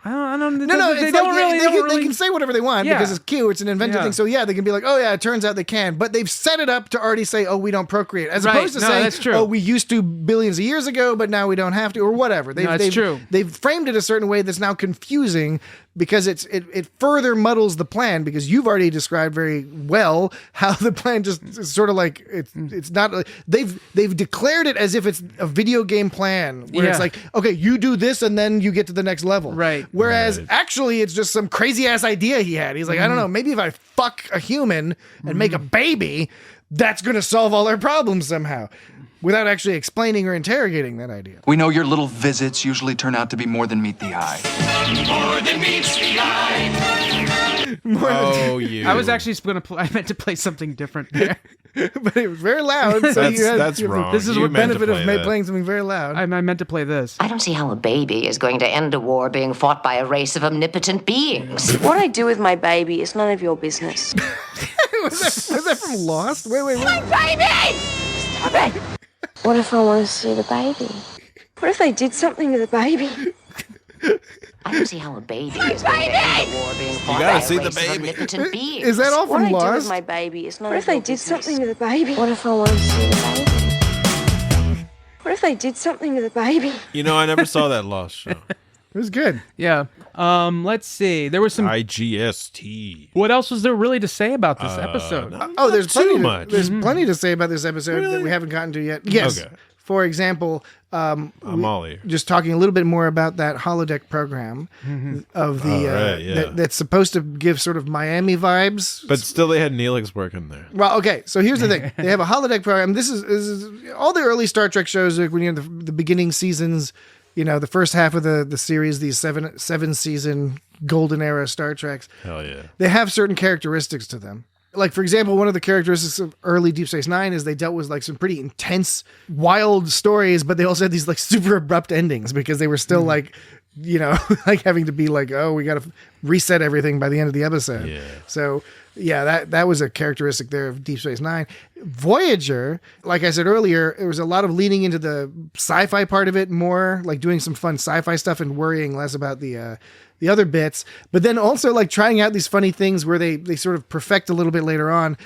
They can say whatever they want because it's Q. It's an invented thing. So they can be like, oh yeah, it turns out they can. But they've set it up to already say, oh, we don't procreate, as opposed to saying, that's true. Oh, we used to billions of years ago, but now we don't have to, or whatever. That's true. They've framed it a certain way that's now confusing because it further muddles the plan, because you've already described very well how the plan just is sort of like it's not they've declared it as if it's a video game plan where it's like, okay, you do this and then you get to the next level, right? Whereas actually it's just some crazy ass idea he had. He's like, I don't know, maybe if I fuck a human and make a baby, that's gonna solve all our problems somehow, without actually explaining or interrogating that idea. We know your little visits usually turn out to be more than meet the eye. More than meets the eye. I was actually going to I meant to play something different there. But it was very loud. So that's wrong. This is what benefit of playing something very loud. I meant to play this. I don't see how a baby is going to end a war being fought by a race of omnipotent beings. What I do with my baby is none of your business. was that from Lost? Wait. My baby! Stop it! What if I want to see the baby? What if they did something to the baby? I don't see how a baby is going to end a war being fought by a race of omnipotent beings. Is that all from Lost? What I do with Lost? my baby is none of your business. What if they did something to the baby? What if I want to see the baby? What if they did something to the baby? You know, I never saw that Lost show. It was good. Yeah. Let's see. There was some IGST. What else was there really to say about this episode? There's too much. There's plenty to say about this episode that we haven't gotten to yet. Yes. Okay. For example, Molly. Just talking a little bit more about that holodeck program of the that's supposed to give sort of Miami vibes. But still, they had Neelix working there. Well, okay. So here's the thing: they have a holodeck program. This is all the early Star Trek shows. Like when you're in the beginning seasons, you know, the first half of the series, these seven season golden era Star Treks. Hell yeah! They have certain characteristics to them. like, for example, one of the characteristics of early Deep Space Nine is they dealt with like some pretty intense, wild stories, but they also had these like super abrupt endings because they were still like, you know, like having to be like, oh, we got to reset everything by the end of the episode. Yeah. So yeah, that was a characteristic there of Deep Space Nine. Voyager, like I said earlier, it was a lot of leaning into the sci-fi part of it more, like doing some fun sci-fi stuff and worrying less about the other bits, but then also like trying out these funny things where they sort of perfect a little bit later on.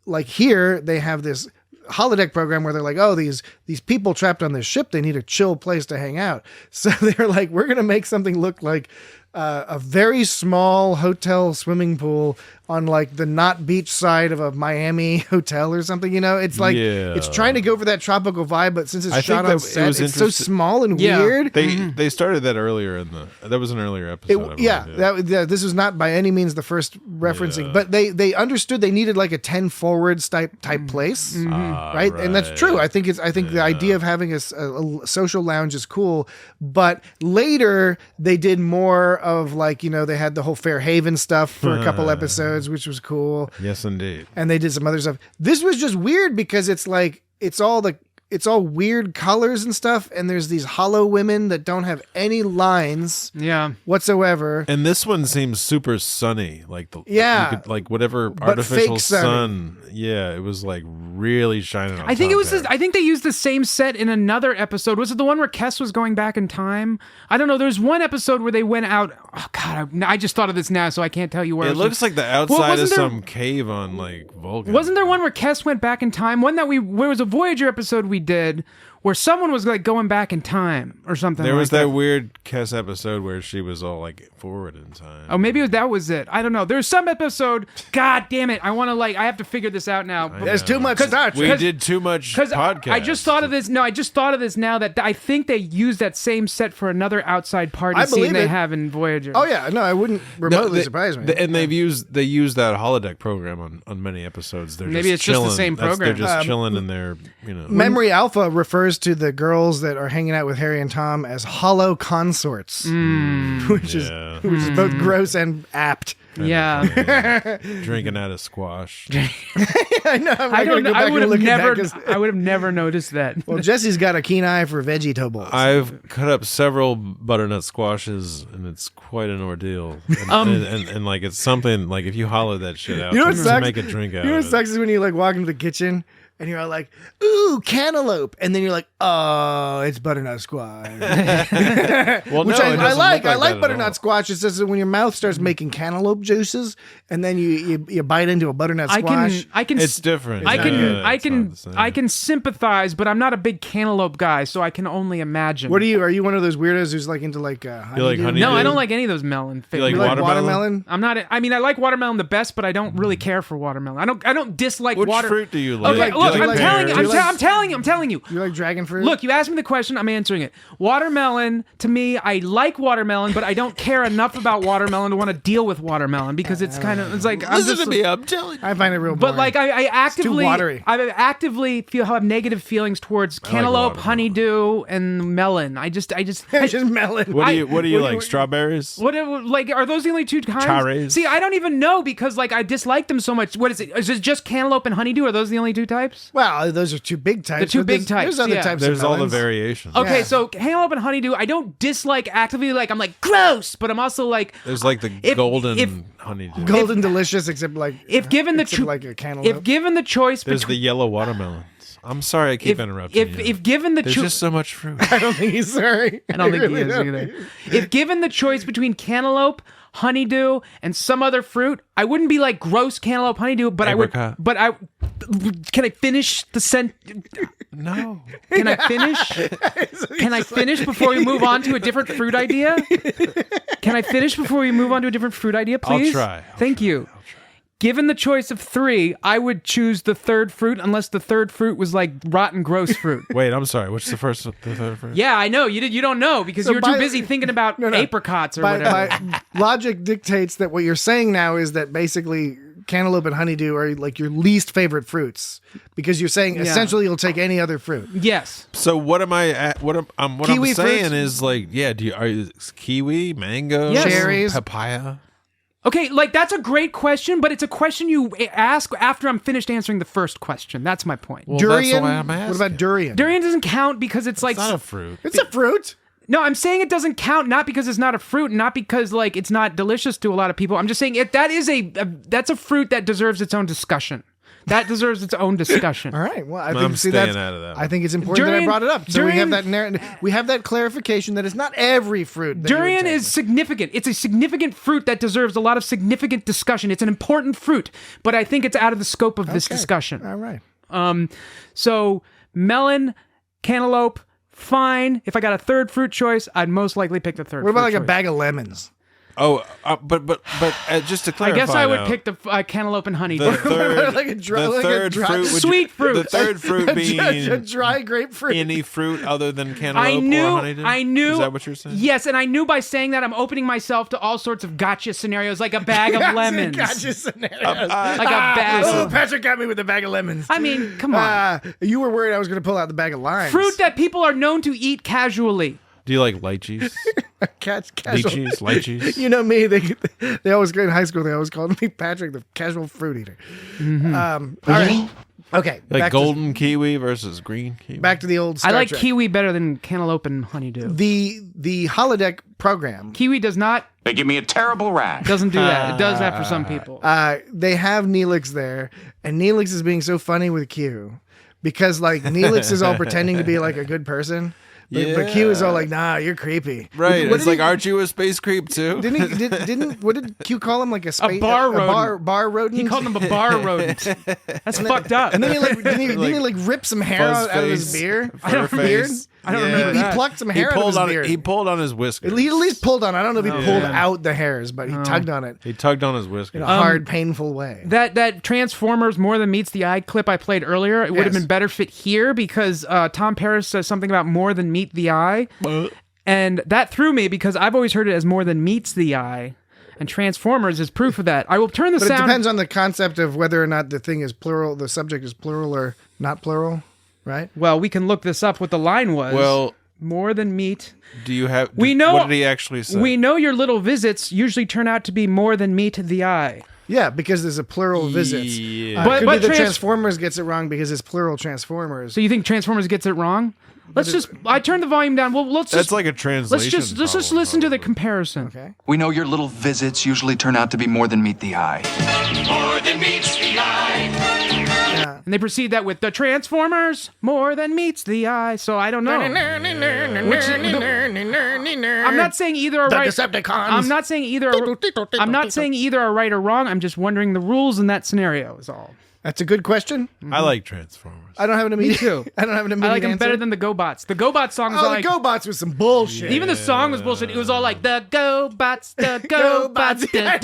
Like here, they have this holodeck program where they're like, oh, these people trapped on this ship, they need a chill place to hang out. So they're like, we're going to make something look like a very small hotel swimming pool on like the not beach side of a Miami hotel or something, you know, it's like, it's trying to go for that tropical vibe, but since it's shot on set, it's so small and weird. They started that earlier that was an earlier episode. This was not by any means the first referencing, but they understood they needed like a 10 forwards type place, right? And that's true. I think the idea of having a social lounge is cool, but later they did more of like, you know, they had the whole Fairhaven stuff for a couple episodes, which was cool. Yes, indeed. And they did some other stuff. This was just weird because it's like, it's all weird colors and stuff, and there's these hollow women that don't have any lines whatsoever. And this one seems super sunny, like like whatever artificial sun. Yeah, it was like really shining on I think they used the same set in another episode. Was it the one where Kes was going back in time? I don't know. There's one episode where they went out. Oh God, I just thought of this now, so I can't tell you where. It looks like the outside of some cave on like Vulcan. Wasn't there one where Kes went back in time? One that where was a Voyager episode we did where someone was like going back in time or something. There was that weird Kes episode where she was all like forward in time. Oh, maybe that was it. I don't know. There's some episode. God damn it! I want to I have to figure this out now. There's too much Star Trek. We did too much podcast. I just thought of this. No, I just thought of this now that I think they used that same set for another outside party scene they have in Voyager. Oh yeah, no, I wouldn't remotely surprise me. And they used that holodeck program on many episodes. Maybe it's just the same program. They're just chilling in their, you know. Memory Alpha refers to the girls that are hanging out with Harry and Tom as hollow consorts, which is both gross and apt. Yeah, drinking out of squash. I know. I would have never noticed that. Well, Jesse's got a keen eye for vegetables. I've cut up several butternut squashes, and it's quite an ordeal. And like it's something like if you hollow that shit out, to make a drink out. You know what sucks is when you like walk into the kitchen. And you're all like, ooh, cantaloupe. And then you're like, oh, it's butternut squash. Well, which no, I like. I like butternut squash. It's just that when your mouth starts making cantaloupe juices and then you bite into a butternut squash. It's different. I can sympathize, but I'm not a big cantaloupe guy, so I can only imagine. What are you? Are you one of those weirdos who's like into like honeydew? You like honeydew? No, I don't like any of those melon. You like watermelon? I'm not. I mean, I like watermelon the best, but I don't really care for watermelon. I don't dislike Which water. fruit do you like? Okay, look, I'm telling you. You like dragon fruit? Look, you asked me the question. I'm answering it. Watermelon, to me, I like watermelon, but I don't care enough about watermelon to want to deal with watermelon because it's kind of, it's like, listen to me, I'm telling you. I find it real boring. But like, I actively, it's too watery. I actively have negative feelings towards cantaloupe, honeydew, and melon. I just melon. What do you like? Strawberries? Like, are those the only two kinds? Cherries? See, I don't even know because like I dislike them so much. What is it? Is it just cantaloupe and honeydew? Are those the only two types? Well, those are two big types. The two big types. There's other types. There's of all the melons. variations. Okay, so cantaloupe and honeydew, I don't dislike actively. Like I'm like gross, but I'm also like there's like the golden honeydew, golden delicious, except like if given the like a cantaloupe. if given the choice, there's the yellow watermelons. I'm sorry, I keep interrupting you. If given the choice, there's just so much fruit. I don't think he's sorry. I don't think he is either. If given the choice between cantaloupe, honeydew, and some other fruit, I wouldn't be like gross cantaloupe, honeydew, but Apricot. Can I finish the No. Can I finish? Can I finish before we move on to a different fruit idea? Can I finish before we move on to a different fruit idea, please? I'll try. Thank you. Given the choice of 3, I would choose the third fruit unless the third fruit was like rotten, gross fruit. Wait, I'm sorry. What's the third fruit? Yeah, I know. You don't know because you were too busy thinking about apricots or whatever. Logic dictates that what you're saying now is that basically cantaloupe and honeydew are like your least favorite fruits because you're saying essentially you'll take any other fruit. Yes. So what am I at? What I'm saying fruits? is like, yeah, are you kiwi, mango, cherries, papaya? Okay, like that's a great question, but it's a question you ask after I'm finished answering the first question. That's my point. Well, durian? That's why I'm asking. What about durian? Durian doesn't count because it's like... It's not a fruit. It's a fruit. No, I'm saying it doesn't count, not because it's not a fruit, not because like it's not delicious to a lot of people. I'm just saying that's a fruit that deserves its own discussion. That deserves its own discussion. All right. Well, I'm staying out of that. I think it's important that I brought it up. So we have that we have that clarification that it's not every fruit. Durian is significant. It's a significant fruit that deserves a lot of significant discussion. It's an important fruit, but I think it's out of the scope of this discussion. All right. So melon, cantaloupe, fine. If I got a third fruit choice, I'd most likely pick the third. What about like choice. a bag of lemons? Oh, but just to clarify, I guess I would pick the cantaloupe and honey. The third, like a dry, the like third a dry, fruit, sweet fruit. The third fruit being a dry grapefruit. Any fruit other than cantaloupe or honeydew. I knew. Is that what you're saying? Yes, and I knew by saying that I'm opening myself to all sorts of gotcha scenarios, like a bag of lemons. Gotcha scenarios. Like a bag. Oh, Patrick got me with a bag of lemons. I mean, come on. You were worried I was going to pull out the bag of limes. Fruit that people are known to eat casually. Do you like lychees? Lychees. Lychees. You know me. They always in high school. They always called me Patrick, the casual fruit eater. Mm-hmm. All right. Okay. Like golden kiwi versus green kiwi. Back to the old Star I like Trek. kiwi better than cantaloupe and honeydew. The holodeck program. Kiwi does not. They give me a terrible rash. Doesn't do that. It does that for some people. They have Neelix there, and Neelix is being so funny with Q because like Neelix is all pretending to be like a good person. But Q is all like, nah, you're creepy. Right. It's like, aren't you a space creep too? What did Q call him? Like a bar rodent. Bar rodent? He called him a bar rodent. That's fucked up. And then he rip some hair out of his beard? I don't remember He plucked some hair out of his beard. He pulled on his whiskers. He at least pulled on. I don't know if he pulled out the hairs, but he tugged on it. He tugged on his whiskers. In a hard, painful way. That Transformers More Than Meets the Eye clip I played earlier, it would have been better fit here because Tom Paris says something about more than meet the eye. And that threw me because I've always heard it as more than meets the eye. And Transformers is proof of that. I will turn the sound... It depends on the concept of whether or not the thing is plural, the subject is plural or not plural, right? Well, we can look this up, what the line was. Well... More than meet. Do you have... We know, what did he actually say? We know your little visits usually turn out to be more than meet the eye. Yeah, because there's a plural visits. Yeah. But could be the Transformers gets it wrong because it's plural Transformers. So you think Transformers gets it wrong? I turned the volume down. Well, That's like a translation. Let's just listen to the comparison. Okay. We know your little visits usually turn out to be more than meet the eye. More than meets the eye. Yeah. And they proceed that with the Transformers more than meets the eye. So I don't know. I'm not saying either are right. Decepticons. I'm not saying either are right or wrong. I'm just wondering the rules in that scenario is all. That's a good question. I like Transformers. I don't have an immediate. Me too. I don't have an immediate I like them answer. better than the GoBots. The GoBots song was like... the GoBots was some bullshit. Even the song was bullshit. It was all like, the GoBots, the GoBots, the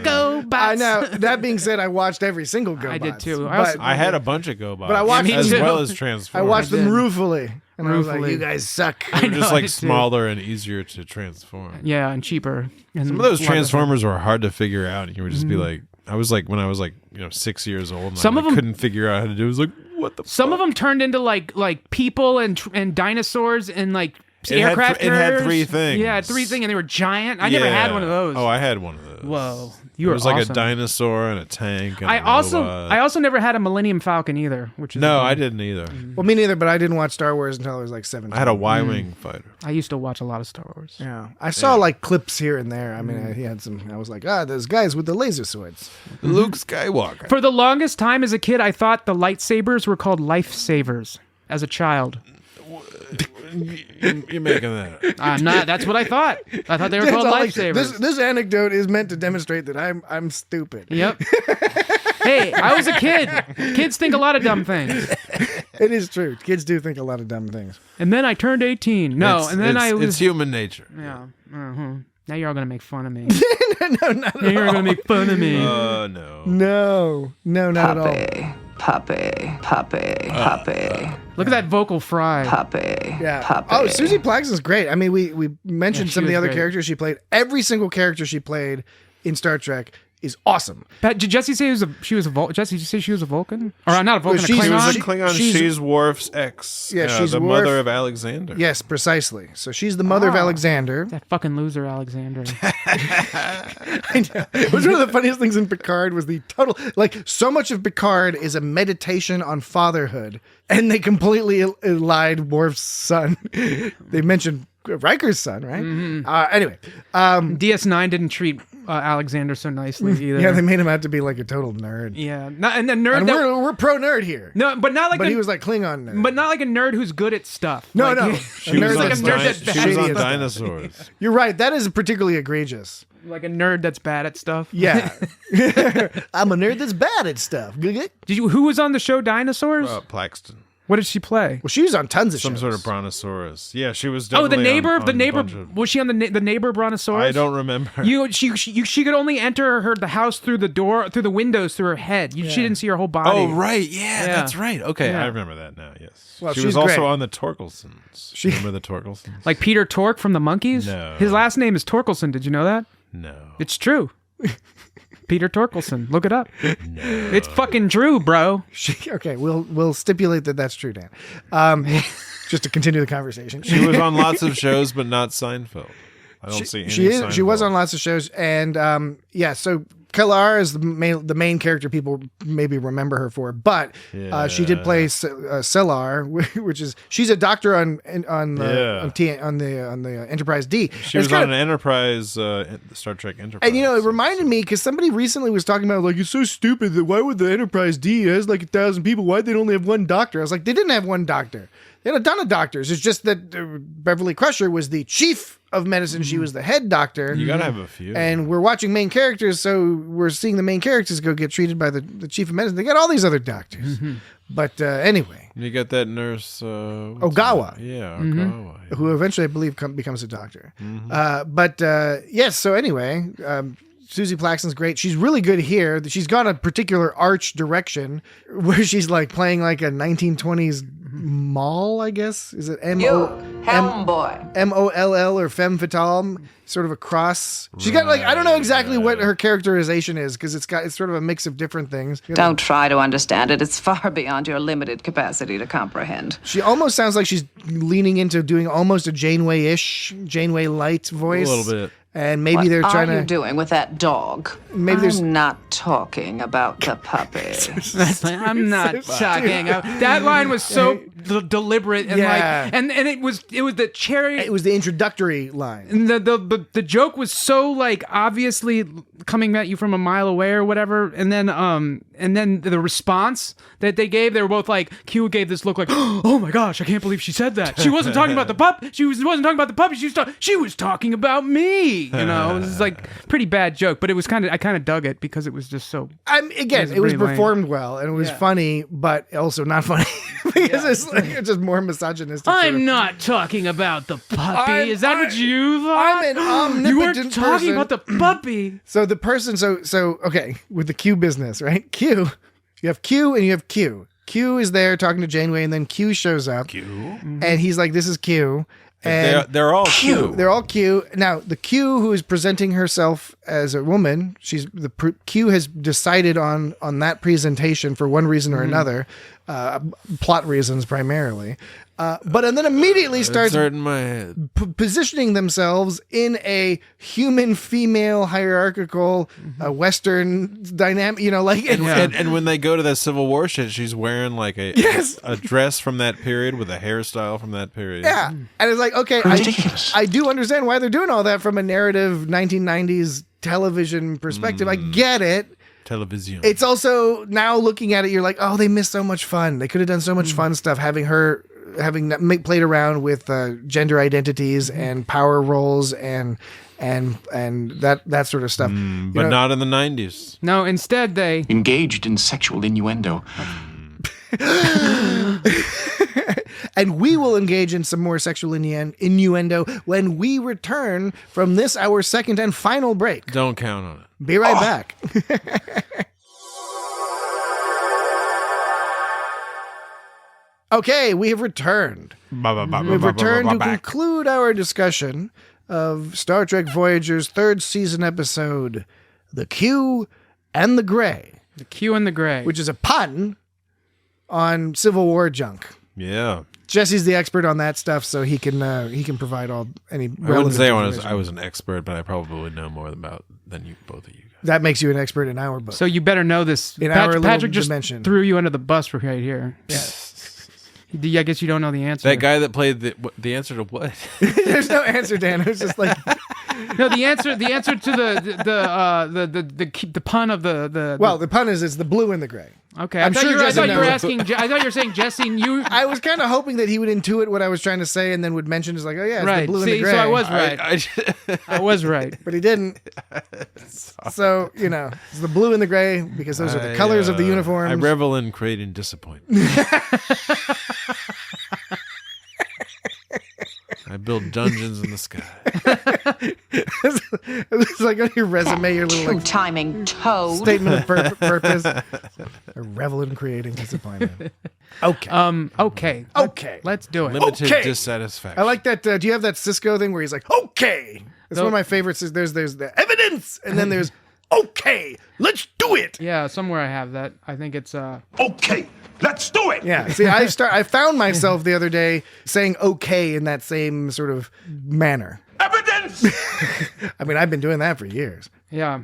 GoBots. I know. That being said, I watched every single GoBots. I did too. I had a bunch of GoBots. But I watched as them well as Transformers. I watched them ruefully. And I was like, Ruefully. you guys suck. They were just like smaller and easier to transform. Yeah, and cheaper. And some of those Transformers were hard to figure out. And you would just be like, I was like, when I was like, 6 years old, and some of them couldn't figure out how to do it. It was like, what the Some fuck? of them turned into like people and dinosaurs and like aircraft it had carriers. 3 things. Yeah, 3 things, and they were giant. I never had one of those. Oh, I had one of those. Whoa, it was like a dinosaur and a tank. And I also never had a Millennium Falcon either. Which is I didn't either. Well, me neither, but I didn't watch Star Wars until I was like 17. I had a Y-wing fighter. I used to watch a lot of Star Wars. Yeah, I saw like clips here and there. I mean, he had some. I was like, those guys with the laser swords. Luke Skywalker. For the longest time as a kid, I thought the lightsabers were called lifesavers. As a child, You're making that. I'm not. That's what I thought. I thought they were called lifesavers. This anecdote is meant to demonstrate that I'm stupid. Yep. Hey, I was a kid. Kids think a lot of dumb things. It is true. Kids do think a lot of dumb things. And then I turned 18. It's human nature. Yeah. Now you're all gonna make fun of me. No, not Now you're gonna make fun of me. No, not at all. Puppy. Look at that vocal fry. Puppy. Yeah. Puppy. Oh, Susie Plaxton's great. I mean, we mentioned Yeah, some of the was other great. characters she played. Every single character she played in Star Trek is awesome. Pat, did Jesse say she was a Vulcan? Jesse, did you say she was a Vulcan? Or not a Vulcan, She was a a Klingon. She's Worf's ex. Yeah, she's the Worf. mother of Alexander. Yes, precisely. So she's the mother of Alexander. That fucking loser, Alexander. I know. It was one of the funniest things in Picard was the total, like, so much of Picard is a meditation on fatherhood, and they completely lied Worf's son. They mentioned Riker's son, right? Mm-hmm. Anyway. DS9 didn't treat Alexander so nicely either. Yeah, they made him out to be like a total nerd. Yeah. And the nerd And we're pro nerd here. No, but not like he was like Klingon nerd. But not like a nerd who's good at stuff. No, like, no. She was on dinosaurs. You're right. That is particularly egregious. Like a nerd that's bad at stuff. Yeah. I'm a nerd that's bad at stuff. Who was on the show Dinosaurs? Plaxton. What did she play? Well, she was on tons of Some shows. sort of brontosaurus. Yeah, she was. Oh, the definitely neighbor. on The neighbor. Was she on the neighbor brontosaurus? I don't remember. She could only enter the house through the windows through her head. She didn't see her whole body. Oh, right. Yeah, that's right. Okay, I remember that now. Yes. Well, she was also on the Torkelsons. Remember the Torkelsons? Like Peter Tork from the Monkees? No. His last name is Torkelson. Did you know that? No. It's true. Peter Torkelson. Look it up. No. It's fucking true, bro. Okay, we'll stipulate that that's true, Dan. Just to continue the conversation. She was on lots of shows, but not Seinfeld. I don't see any Seinfeld. She was on lots of shows, and so Kalar is the main character people maybe remember her for, but she did play Sellar, which is she's a doctor on the Enterprise D. She was on an Enterprise Star Trek Enterprise, and it reminded me because somebody recently was talking about like it's so stupid that why would the Enterprise D has like 1,000 people? Why'd they only have one doctor? I was like, they didn't have one doctor. They had a ton of doctors. It's just that Beverly Crusher was the chief of medicine. She was the head doctor. You gotta have a few. And we're watching main characters, so we're seeing the main characters go get treated by the chief of medicine. They got all these other doctors. Mm-hmm. But anyway. You got that nurse... Ogawa. Yeah, Ogawa. Mm-hmm. Yeah. Who eventually, I believe, becomes a doctor. Mm-hmm. Yes, so anyway... Susie Plaxton's great. She's really good here. She's got a particular arch direction where she's like playing like a 1920s mall, I guess. Is it M-O-L-L or femme fatale? Sort of a cross. She's got like, I don't know exactly what her characterization is because it's sort of a mix of different things. Don't try to understand it. It's far beyond your limited capacity to comprehend. She almost sounds like she's leaning into doing almost a Janeway-ish, Janeway light voice. A little bit. And maybe they're trying to... What are you doing with that dog? Maybe I'm not talking about the puppy. I'm not talking. That line was so deliberate and and it was the cherry. It was the introductory line. And the joke was so like obviously coming at you from a mile away or whatever. And then the response that they gave, they were both like, Q gave this look like, oh my gosh, I can't believe she said that. She wasn't talking about the pup. She wasn't talking about the puppy. She was talking about me. It was like pretty bad joke, but it was I kind of dug it because it was just so. It was performed well and it was funny, but also not funny because it's just more misogynistic. I'm not talking about the puppy. Is that what you thought? I'm an omnipotent You were talking about the puppy. So the person, so okay, with the Q business, right? Q, you have Q and you have Q. Q is there talking to Janeway, and then Q shows up. Q, and he's like, "This is Q." And they're all Q. They're all Q. Now, the Q who is presenting herself as a woman, Q has decided on that presentation for one reason or another, plot reasons primarily. And then immediately starts positioning themselves in a human-female hierarchical Western dynamic, and when they go to that Civil War shit, she's wearing like a dress from that period with a hairstyle from that period. Yeah, and it's like, okay, I do understand why they're doing all that from a narrative 1990s television perspective. I get it. Television. It's also now looking at it, you're like, oh, they missed so much fun. They could have done so much fun stuff having played around with gender identities and power roles and that sort of stuff. But not in the 90s. No, instead they engaged in sexual innuendo. And we will engage in some more sexual innuendo when we return from this, our second and final break. Don't count on it. Be right back. Okay, we have returned. We've returned to conclude our discussion of Star Trek Voyager's third season episode, the Q and the Gray. The Q and the Gray. Which is a pun on Civil War junk. Yeah. Jesse's the expert on that stuff, so he can provide any. I wouldn't say I was an expert, but I probably would know more about than you both of you guys. That makes you an expert in our book. So you better know this. Patrick just threw you under the bus right here. Yeah. I guess you don't know the answer. That guy that played the answer to what? There's no answer, Dan. It was just like no. The answer to the pun of the. Well, the pun is the blue and the gray. Okay, I thought you were saying Jesse. I was kind of hoping that he would intuit what I was trying to say, and then would mention it's like, oh yeah, it's right. the blue and the gray. So I was right. I was right, but he didn't. So it's the blue and the gray because those are the colors of the uniforms. I revel in creating disappointment. I build dungeons in the sky. It's like on your resume, your little timing toad statement of purpose. I revel in creating disappointment. Okay. Okay. Let's do it. Limited dissatisfaction. I like that. Do you have that Cisco thing where he's like, okay? That's one of my favorites. There's the evidence, and then there's okay. Let's do it. Yeah, somewhere I have that. I think it's okay. Let's do it. Yeah. See, I found myself the other day saying okay in that same sort of manner. Evidence. I mean, I've been doing that for years. Yeah.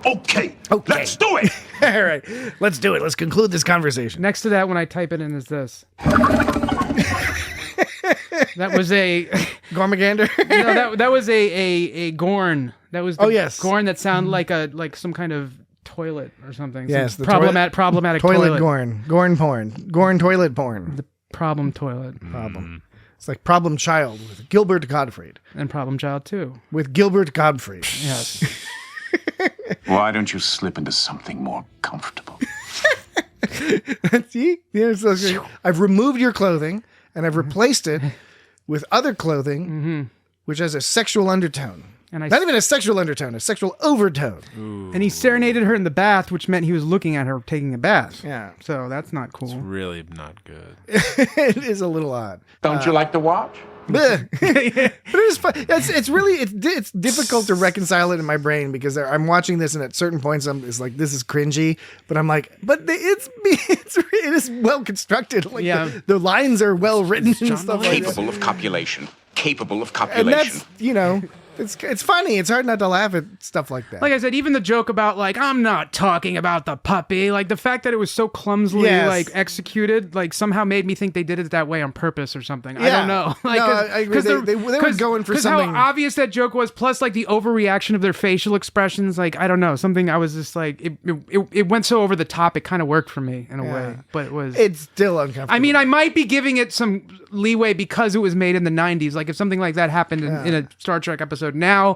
Okay. Let's do it. All right. Let's do it. Let's conclude this conversation. Next to that, when I type it in, is this. That was a Gormagander. No, that was a Gorn. That was Gorn that sounded like some kind of toilet or something. Yes, the problematic toilet. Gorn porn. Gorn toilet porn. The problem toilet. Problem. It's like Problem Child with Gilbert Gottfried. And Problem Child 2. With Gilbert Gottfried. Yes. Why don't you slip into something more comfortable? See? I've removed your clothing and I've replaced it with other clothing which has a sexual undertone. And not even a sexual undertone, a sexual overtone. Ooh. And he serenaded her in the bath, which meant he was looking at her taking a bath. Yeah. So that's not cool. It's really not good. It is a little odd. Don't you like to watch? But it is fun. It's difficult to reconcile it in my brain because I'm watching this and at certain points it's like, this is cringy, but I'm like, but it is well constructed. Like the lines are well written and stuff like that. Capable of copulation. And that's, it's funny. It's hard not to laugh at stuff like that. Like I said, even the joke about I'm not talking about the puppy. Like the fact that it was so clumsily executed, somehow made me think they did it that way on purpose or something. Yeah. I don't know. I agree. They were going for something. How obvious that joke was, plus the overreaction of their facial expressions. I don't know. Something I was just it went so over the top. It kind of worked for me in a way, but it's still uncomfortable. I mean, I might be giving it some leeway because it was made in the 90s. Like if something like that happened in a Star Trek episode now,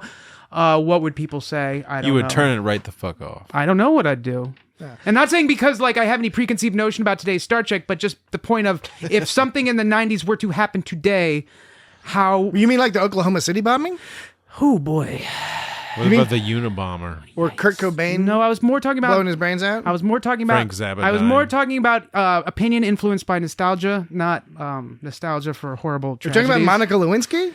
what would people say? I don't know. You would turn it right the fuck off. I don't know what I'd do. Yeah. And not saying because I have any preconceived notion about today's Star Trek, but just the point of if something in the 90s were to happen today, how... You mean like the Oklahoma City bombing? Oh boy. What about the Unabomber? Or Kurt Cobain? No, I was more talking about... blowing his brains out? I was more talking about... Frank Zappa I was more talking about opinion influenced by nostalgia, not nostalgia for horrible tragedies. You're talking about Monica Lewinsky?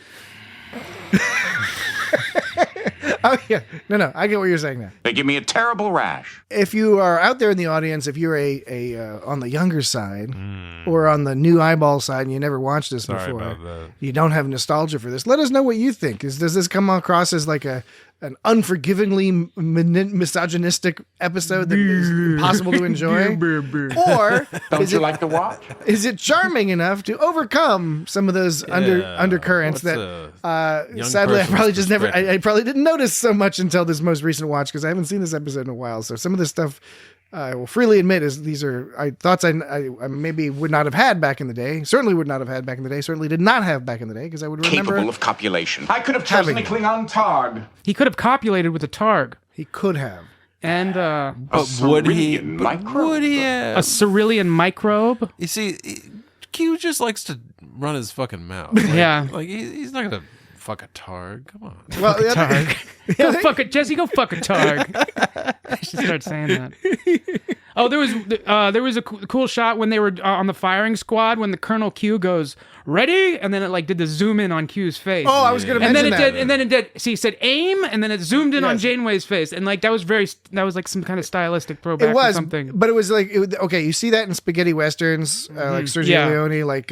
Oh yeah, no, I get what you're saying now. They give me a terrible rash. If you are out there in the audience, if you're a on the younger side or on the new eyeball side, and you never watched this before, you don't have nostalgia for this. Let us know what you think. Does this come across as like an unforgivingly misogynistic episode that is impossible to enjoy? Or don't you like to watch? Is it charming enough to overcome some of those undercurrents that sadly I probably didn't notice so much until this most recent watch because I haven't seen this episode in a while. So some of this stuff I will freely admit these are thoughts I maybe would not have had back in the day. Certainly would not have had back in the day. Certainly did not have back in the day because I would remember. Capable of copulation. I could have chosen a Klingon Targ. He could have copulated with a Targ. He could have. And would he have a cerulean microbe? You see, Q just likes to run his fucking mouth. He's not gonna fuck a Targ. Come on. Well, Targ. Go fuck it, Jesse. Go fuck a Targ. I should start saying that. Oh, there was a cool shot when they were on the firing squad when the Colonel Q goes, "Ready?" and then it like did the zoom in on Q's face. Oh, I was going to mention that. And then it did. See, it said aim, and then it zoomed in on Janeway's face, and like that was like some kind of stylistic throwback. It was or something. but it was like okay. You see that in spaghetti westerns, like Sergio Leone, like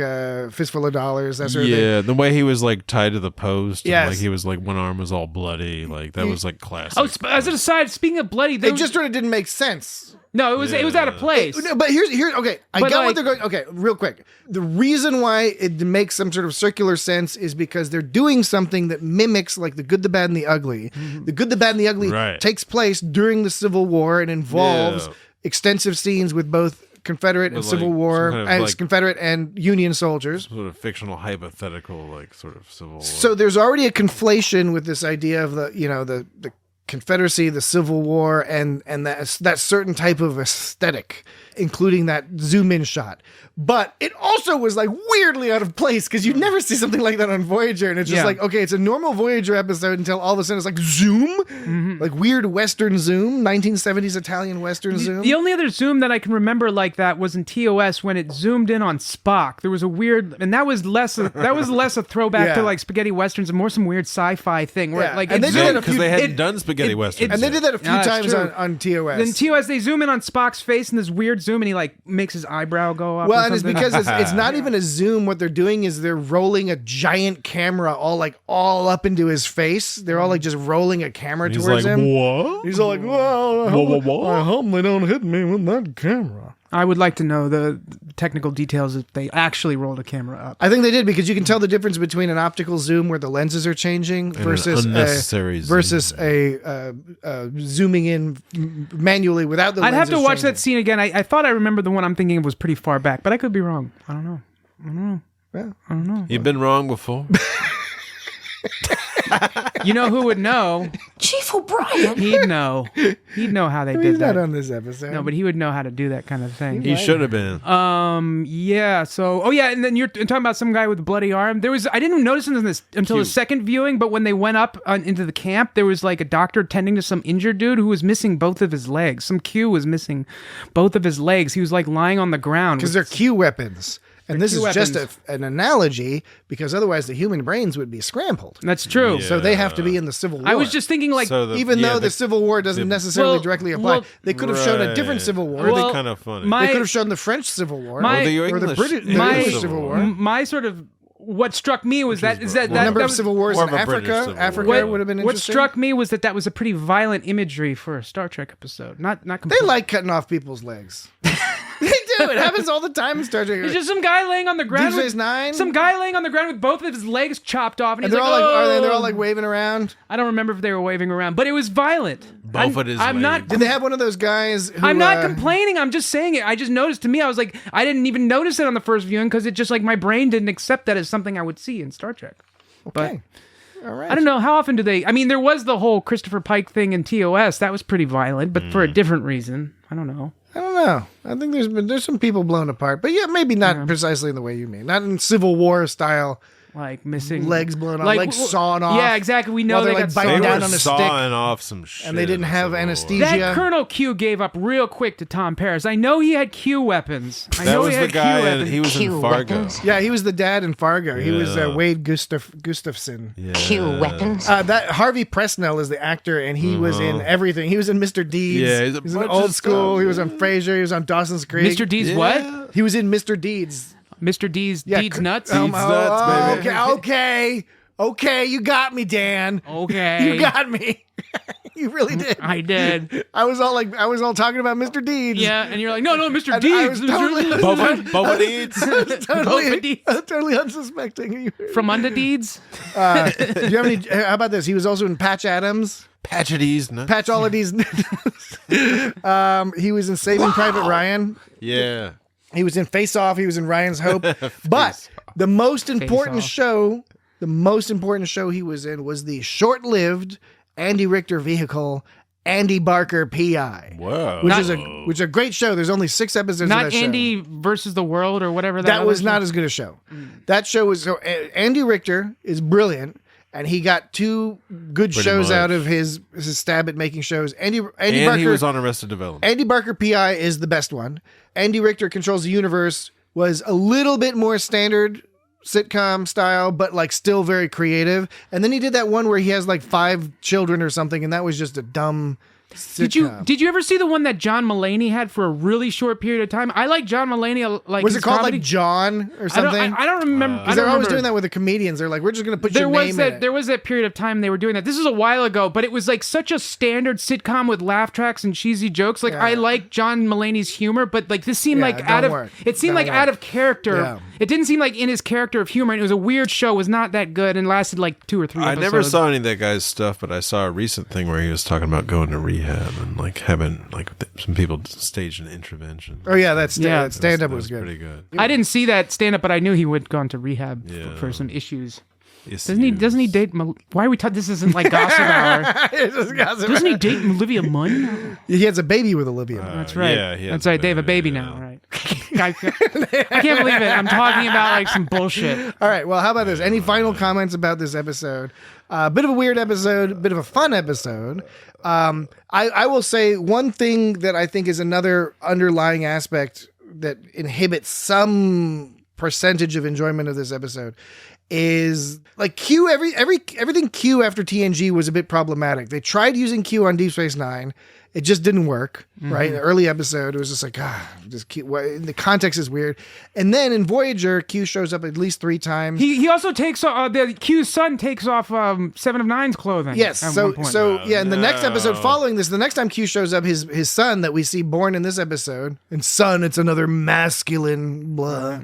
Fistful of Dollars, that sort of thing. Yeah, the way he was like tied to the post, Yes. and, like he was like one arm was all bloody, like that was like classic. Oh, as an aside, speaking of bloody, It just sort of didn't make sense. No, it was out of place. But here's okay. I But got like- what they're going. Okay, real quick. The reason why it makes some sort of circular sense is because they're doing something that mimics like the good, the bad, and the ugly. The good, the bad, and the ugly takes place during the Civil War and involves extensive scenes with both Confederate and Civil War, Confederate and Union soldiers. Sort of fictional, hypothetical, like sort of Civil War. So there's already a conflation with this idea of the Confederacy, the Civil War, and that certain type of aesthetic, including that zoom in shot. But it also was like weirdly out of place because you'd never see something like that on Voyager, and it's just like, okay, it's a normal Voyager episode until all of a sudden it's like zoom, like weird Western zoom, 1970s Italian Western zoom. The only other zoom that I can remember like that was in TOS when it zoomed in on Spock. There was a weird, and that was less a throwback to like spaghetti westerns and more some weird sci-fi thing where like and it they did that because they hadn't done spaghetti westerns, and they did that a few times on TOS. Then TOS they zoom in on Spock's face in this weird zoom, and he like makes his eyebrow go up. Well, and it's because it's not even a zoom. What they're doing is they're rolling a giant camera all up into his face. They're all like just rolling a camera towards him. What? He's all like, "Well, I hope they don't hit me with that camera." I would like to know the technical details if they actually rolled a camera up. I think they did because you can tell the difference between an optical zoom where the lenses are changing versus a zooming in manually without the lenses. I'd have to watch changing. that scene again. I thought I remember the one I'm thinking of was pretty far back, but I could be wrong. I don't know. Yeah. I don't know. You've been wrong before. You know who would know? Chief O'Brien. He'd know. He'd know how they did He's that. not on this episode. No, but he would know how to do that kind of thing. He should have been. Yeah. So, and then you're talking about some guy with a bloody arm. I didn't notice this until the second viewing, but when they went up into the camp, there was like a doctor tending to some injured dude who was missing both of his legs. Some Q was missing both of his legs. He was like lying on the ground. Because they're Q weapons. And this is weapons. just an analogy because otherwise the human brains would be scrambled. That's true. So they have to be in the Civil War. I was just thinking like, even though the Civil War doesn't necessarily directly apply, they could have shown a different Civil War. Well, kind of funny. They could have shown the French Civil War or the English Civil War. My sort of what struck me was that number of civil wars in Africa. Africa would have been interesting. What struck me was that was a pretty violent imagery for a Star Trek episode. Not completely. They like cutting off people's legs. They do. It happens all the time in Star Trek. It's just some guy laying on the ground. Deep Space Nine. Some guy laying on the ground with both of his legs chopped off, and they're he's all like, they're all like waving around. I don't remember if they were waving around, but it was violent. Both of his legs. not. Did they have one of those guys? Who, I'm not complaining. I'm just saying it. I just noticed. To me, I was like, I didn't even notice it on the first viewing because it just like my brain didn't accept that as something I would see in Star Trek. Okay. But all right. I don't know how often do they. I mean, there was the whole Christopher Pike thing in TOS. That was pretty violent, but for a different reason. I don't know. I think there's some people blown apart, but maybe not precisely in the way you mean. Not in Civil War style. Like missing legs blown off, legs sawn off. Yeah, exactly. We know they got biting down on a stick, sawing off some shit, and they didn't have anesthesia. That Colonel Q gave up real quick to Tom Paris. I know he had Q weapons. That was the guy. He was in Fargo. Yeah, he was the dad in Fargo. Yeah. He was Wade Gustafson. Yeah. Q weapons. That Harvey Presnell is the actor, and he was in everything. He was in Mr. Deeds. Yeah, he's in Old School. He was on Frasier. He was on Dawson's Creek. Mr. Deeds, what? He was in Mr. Deeds. Mr. Deeds nuts? Deeds nuts, baby. Okay, you got me, Dan. Okay. You got me. You really did. I did. I was all talking about Mr. Deeds. Yeah, and you're like, no, Mr. Deeds. I was totally Boba Deeds. Totally unsuspecting. From Under Deeds. Do you have any? How about this? He was also in Patch Adams. Patch of these nuts. Patch all of these. He was in Saving Private Ryan. Yeah. He was in Face Off. He was in Ryan's Hope. But the most important show he was in was the short-lived Andy Richter vehicle, Andy Barker PI. Whoa. Which is a great show. There's only 6 episodes of that show. Not Andy versus the World or whatever that was not as good a show. That show was Andy Richter is brilliant. And he got 2 good Pretty shows much. out of his stab at making shows. Andy And Barker, he was on Arrested Development. Andy Barker PI is the best one. Andy Richter Controls the Universe was a little bit more standard sitcom style, but like still very creative. And then he did that one where he has like 5 children or something, and that was just a dumb sitcom. Did you ever see the one that John Mulaney had for a really short period of time? I like John Mulaney. Like, was his it called comedy. like John or something? I don't remember. Because they're always doing that with the comedians. They're like, we're just going to put your name in it. There was that period of time they were doing that. This was a while ago, but it was like such a standard sitcom with laugh tracks and cheesy jokes. Like I like John Mulaney's humor, but like this seemed like out of character. Yeah. It didn't seem like in his character of humor. And it was a weird show. It was not that good and lasted like 2 or 3 episodes. I never saw any of that guy's stuff, but I saw a recent thing where he was talking about going to rehab and like having like some people stage an intervention. Oh yeah, stand up was good. Pretty good. I didn't see that stand up, but I knew he would go into rehab for some issues. Yes, Doesn't he date? Why are we talking? This isn't like Gossip Hour. It's just Gossip Doesn't Hour. he date Olivia Munn? He has a baby with Olivia. That's right. Yeah, That's right. They have a baby now. Right. I can't believe it. I'm talking about like some bullshit. All right. Well, how about this? Any final comments about this episode? Bit of a weird episode, bit of a fun episode. I will say one thing that I think is another underlying aspect that inhibits some percentage of enjoyment of this episode is like Q. Everything Q after TNG was a bit problematic. They tried using Q on Deep Space Nine. It just didn't work, right? In the early episode, it was just like, the context is weird. And then in Voyager, Q shows up at least 3 times. He also takes the Q's son takes off 7 of Nine's clothing. Yes, at so one point. in the next episode following this, the next time Q shows up, his son that we see born in this episode, and son, it's another masculine blah.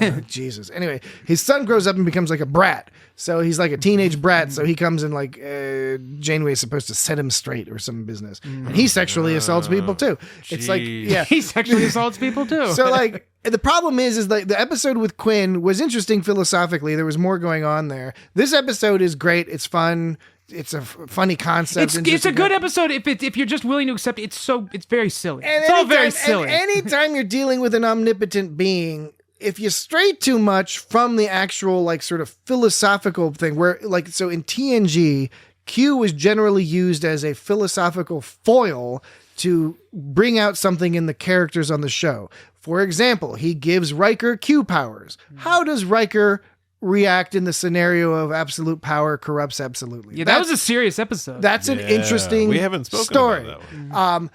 Oh, Jesus. Anyway, his son grows up and becomes like a brat. So he's like a teenage brat. So he comes and like Janeway is supposed to set him straight or some business, and he sexually assaults people too. It's like, yeah, he sexually assaults people too. So like the problem is like the episode with Quinn was interesting philosophically. There was more going on there. This episode is great. It's fun. It's a funny concept. It's a good episode if you're just willing to accept it. It's very silly. It's all very silly. And anytime you're dealing with an omnipotent being, if you stray too much from the actual like sort of philosophical thing where like, so in TNG, Q was generally used as a philosophical foil to bring out something in the characters on the show. For example, he gives Riker Q powers. How does Riker react in the scenario of absolute power corrupts absolutely? Yeah, that was a serious episode. That's an interesting we haven't spoken story. about that one.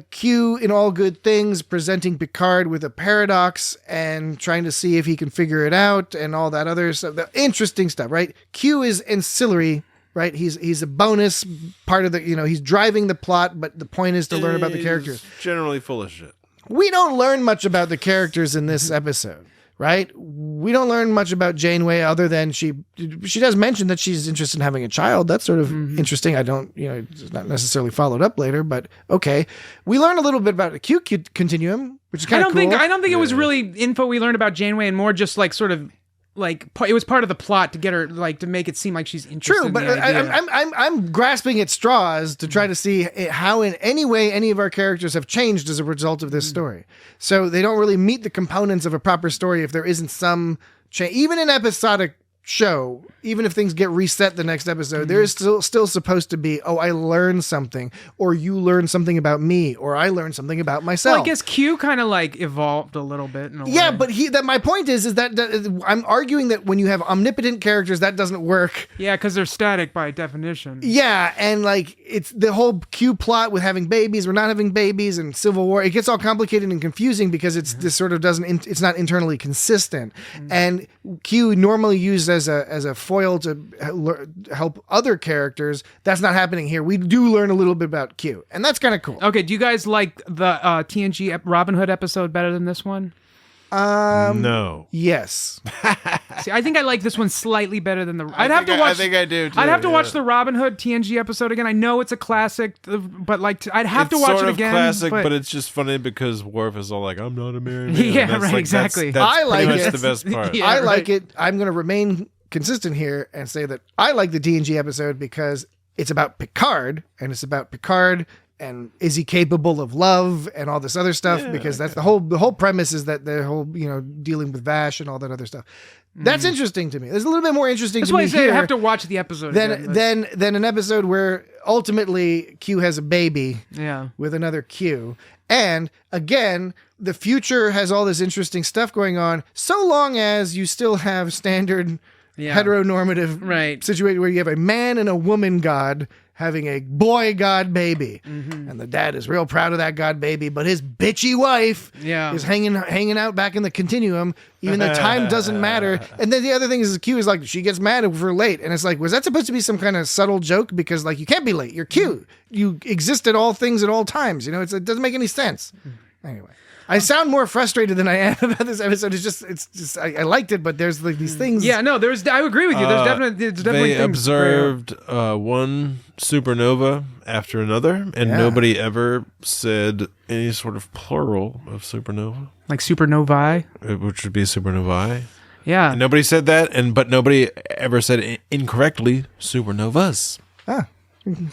Q in All Good Things presenting Picard with a paradox and trying to see if he can figure it out and all that other stuff. The interesting stuff, right? Q is ancillary, right? He's a bonus part of the, he's driving the plot, but the point is to learn about the characters. Generally full of shit. We don't learn much about the characters in this episode, right? We don't learn much about Janeway other than she does mention that she's interested in having a child. That's sort of interesting. I don't, it's not necessarily followed up later, but okay. We learn a little bit about the Q continuum, which is kind of cool. I don't think it was really info we learned about Janeway and more just like sort of like it was part of the plot to get her like to make it seem like she's interested. True, in but the idea. I'm grasping at straws to try to see how in any way any of our characters have changed as a result of this story. So they don't really meet the components of a proper story if there isn't some change. Even in episodic show, even if things get reset the next episode, there is still supposed to be, I learned something, or you learned something about me, or I learned something about myself. Well, I guess Q kind of like evolved a little bit in a way. But my point is that I'm arguing that when you have omnipotent characters, that doesn't work. Yeah, because they're static by definition. Yeah, and like it's the whole Q plot with having babies or not having babies and Civil War. It gets all complicated and confusing because this sort of it's not internally consistent. And Q normally used as a foil to help other characters. That's not happening here. We do learn a little bit about Q, and that's kind of cool. Okay, do you guys like the TNG Robin Hood episode better than this one? No. Yes. See, I think I like this one slightly better than I think I do too. I'd have to watch the Robin Hood TNG episode again. I know it's a classic, but like I'd have to watch it again. It's sort of classic, but it's just funny because Worf is all like, "I'm not a married man." Yeah, right, like, exactly. That's I like pretty much it. the best part. I like it. I'm going to remain consistent here and say that I like the TNG episode because it's about Picard, and it's about Picard and is he capable of love and all this other stuff? Because that's the whole premise is that the whole, dealing with Vash and all that other stuff. That's interesting to me. It's a little bit more interesting That's to me why I say I have to watch the episode than an episode where ultimately Q has a baby Yeah. with another Q. And again, the future has all this interesting stuff going on, so long as you still have standard heteronormative situation where you have a man and a woman god having a boy god baby. And the dad is real proud of that god baby, but his bitchy wife is hanging out back in the continuum, even though time doesn't matter. And then the other thing is Q is like, she gets mad if we're late. And it's like, was that supposed to be some kind of subtle joke? Because like, you can't be late. You're Q. You exist at all things at all times. It doesn't make any sense. Anyway. I sound more frustrated than I am about this episode. It's just I liked it, but there's like these things. Yeah, no, I agree with you. There's definitely they things observed one supernova after another, and nobody ever said any sort of plural of supernova, like supernovae, which would be supernovae. Yeah, and nobody said that, but nobody ever said incorrectly supernovas.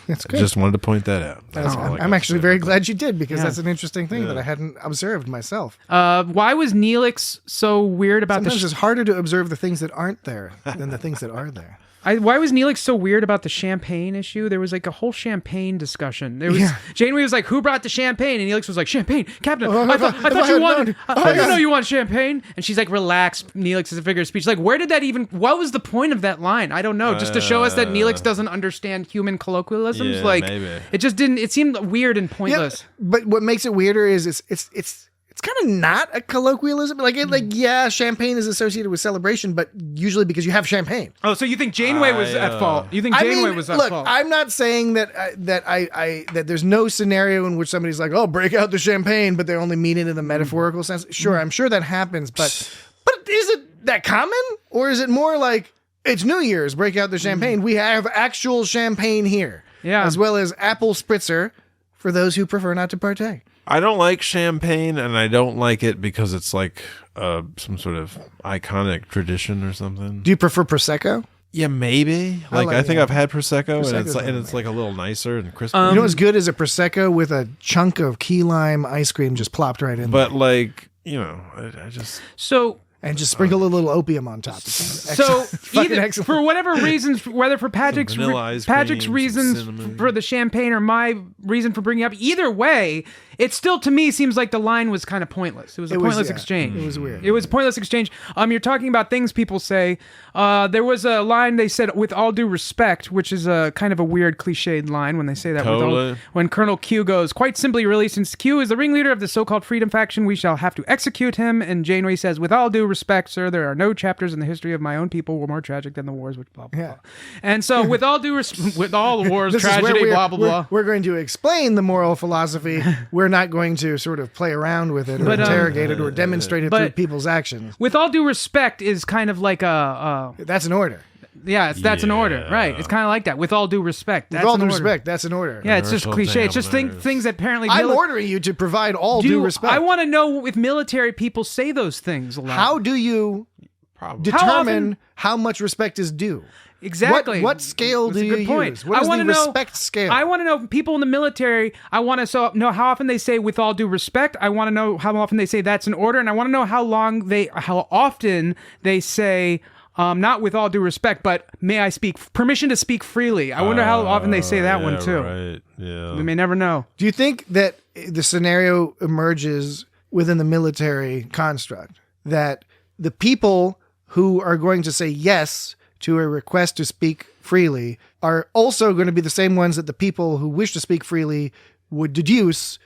That's good. I just wanted to point that out. I'm actually very glad you did, because that's an interesting thing that I hadn't observed myself. Why was Neelix so weird about Sometimes it's harder to observe the things that aren't there than the things that are there. Why was Neelix so weird about the champagne issue? There was like a whole champagne discussion. There was Janeway was like, "Who brought the champagne?" And Neelix was like, "Champagne, Captain. I thought you wanted. I didn't know you want champagne." And she's like, "Relax." Neelix is a figure of speech. Like, where did that even? What was the point of that line? I don't know. Just to show us that Neelix doesn't understand human colloquialisms. Yeah, like, maybe. it just didn't. It seemed weird and pointless. Yeah, but what makes it weirder is it's kind of not a colloquialism. Champagne is associated with celebration, but usually because you have champagne. Oh, so you think Janeway was at fault? You think Janeway was at fault? Look, I'm not saying that that there's no scenario in which somebody's like, "Oh, break out the champagne," but they only mean it in the metaphorical sense. Sure, I'm sure that happens, but is it that common, or is it more like it's New Year's, break out the champagne? We have actual champagne here, as well as apple spritzer for those who prefer not to partake. I don't like champagne, and I don't like it because it's like some sort of iconic tradition or something. Do you prefer Prosecco? Yeah, maybe. I think I've had Prosecco, and it's like a little nicer and crispy. You know what's good is a Prosecco with a chunk of key lime ice cream just plopped right in there. But I just... So... And just sprinkle a little opium on top. So either for whatever reasons, whether for Patrick's reasons for the champagne or my reason for bringing up, either way, it still to me seems like the line was kind of pointless. It was a pointless exchange. It was weird. It was a pointless exchange. You're talking about things people say. There was a line they said, "with all due respect," which is a kind of a weird cliched line when they say that. Totally. When Colonel Q goes, "Quite simply, really, since Q is the ringleader of the so-called freedom faction, we shall have to execute him." And Janeway says, "With all due respect, sir, there are no chapters in the history of my own people were more tragic than the wars," which blah, blah, blah. And so with all due respect, with all the wars, tragedy, blah, blah, blah. We're going to explain the moral philosophy. We're not going to sort of play around with it or interrogate it or demonstrate it through people's actions. With all due respect is kind of like that's an order. Yeah, that's an order, right? It's kind of like that. With all due respect, that's with all an due order. respect, that's an order. Yeah, it's just cliche. It's just things that apparently. I'm ordering you to provide all due respect. I want to know if military people say those things a lot. How do you determine how much respect is due? Exactly. What scale do you use? What is the respect scale? I want to know people in the military. I want to know how often they say "with all due respect." I want to know how often they say "that's an order," and I want to know how often they say. Not with all due respect, but may I speak? Permission to speak freely. I wonder how often they say that one too. Right. Yeah. We may never know. Do you think that the scenario emerges within the military construct that the people who are going to say yes to a request to speak freely are also going to be the same ones that the people who wish to speak freely would deduce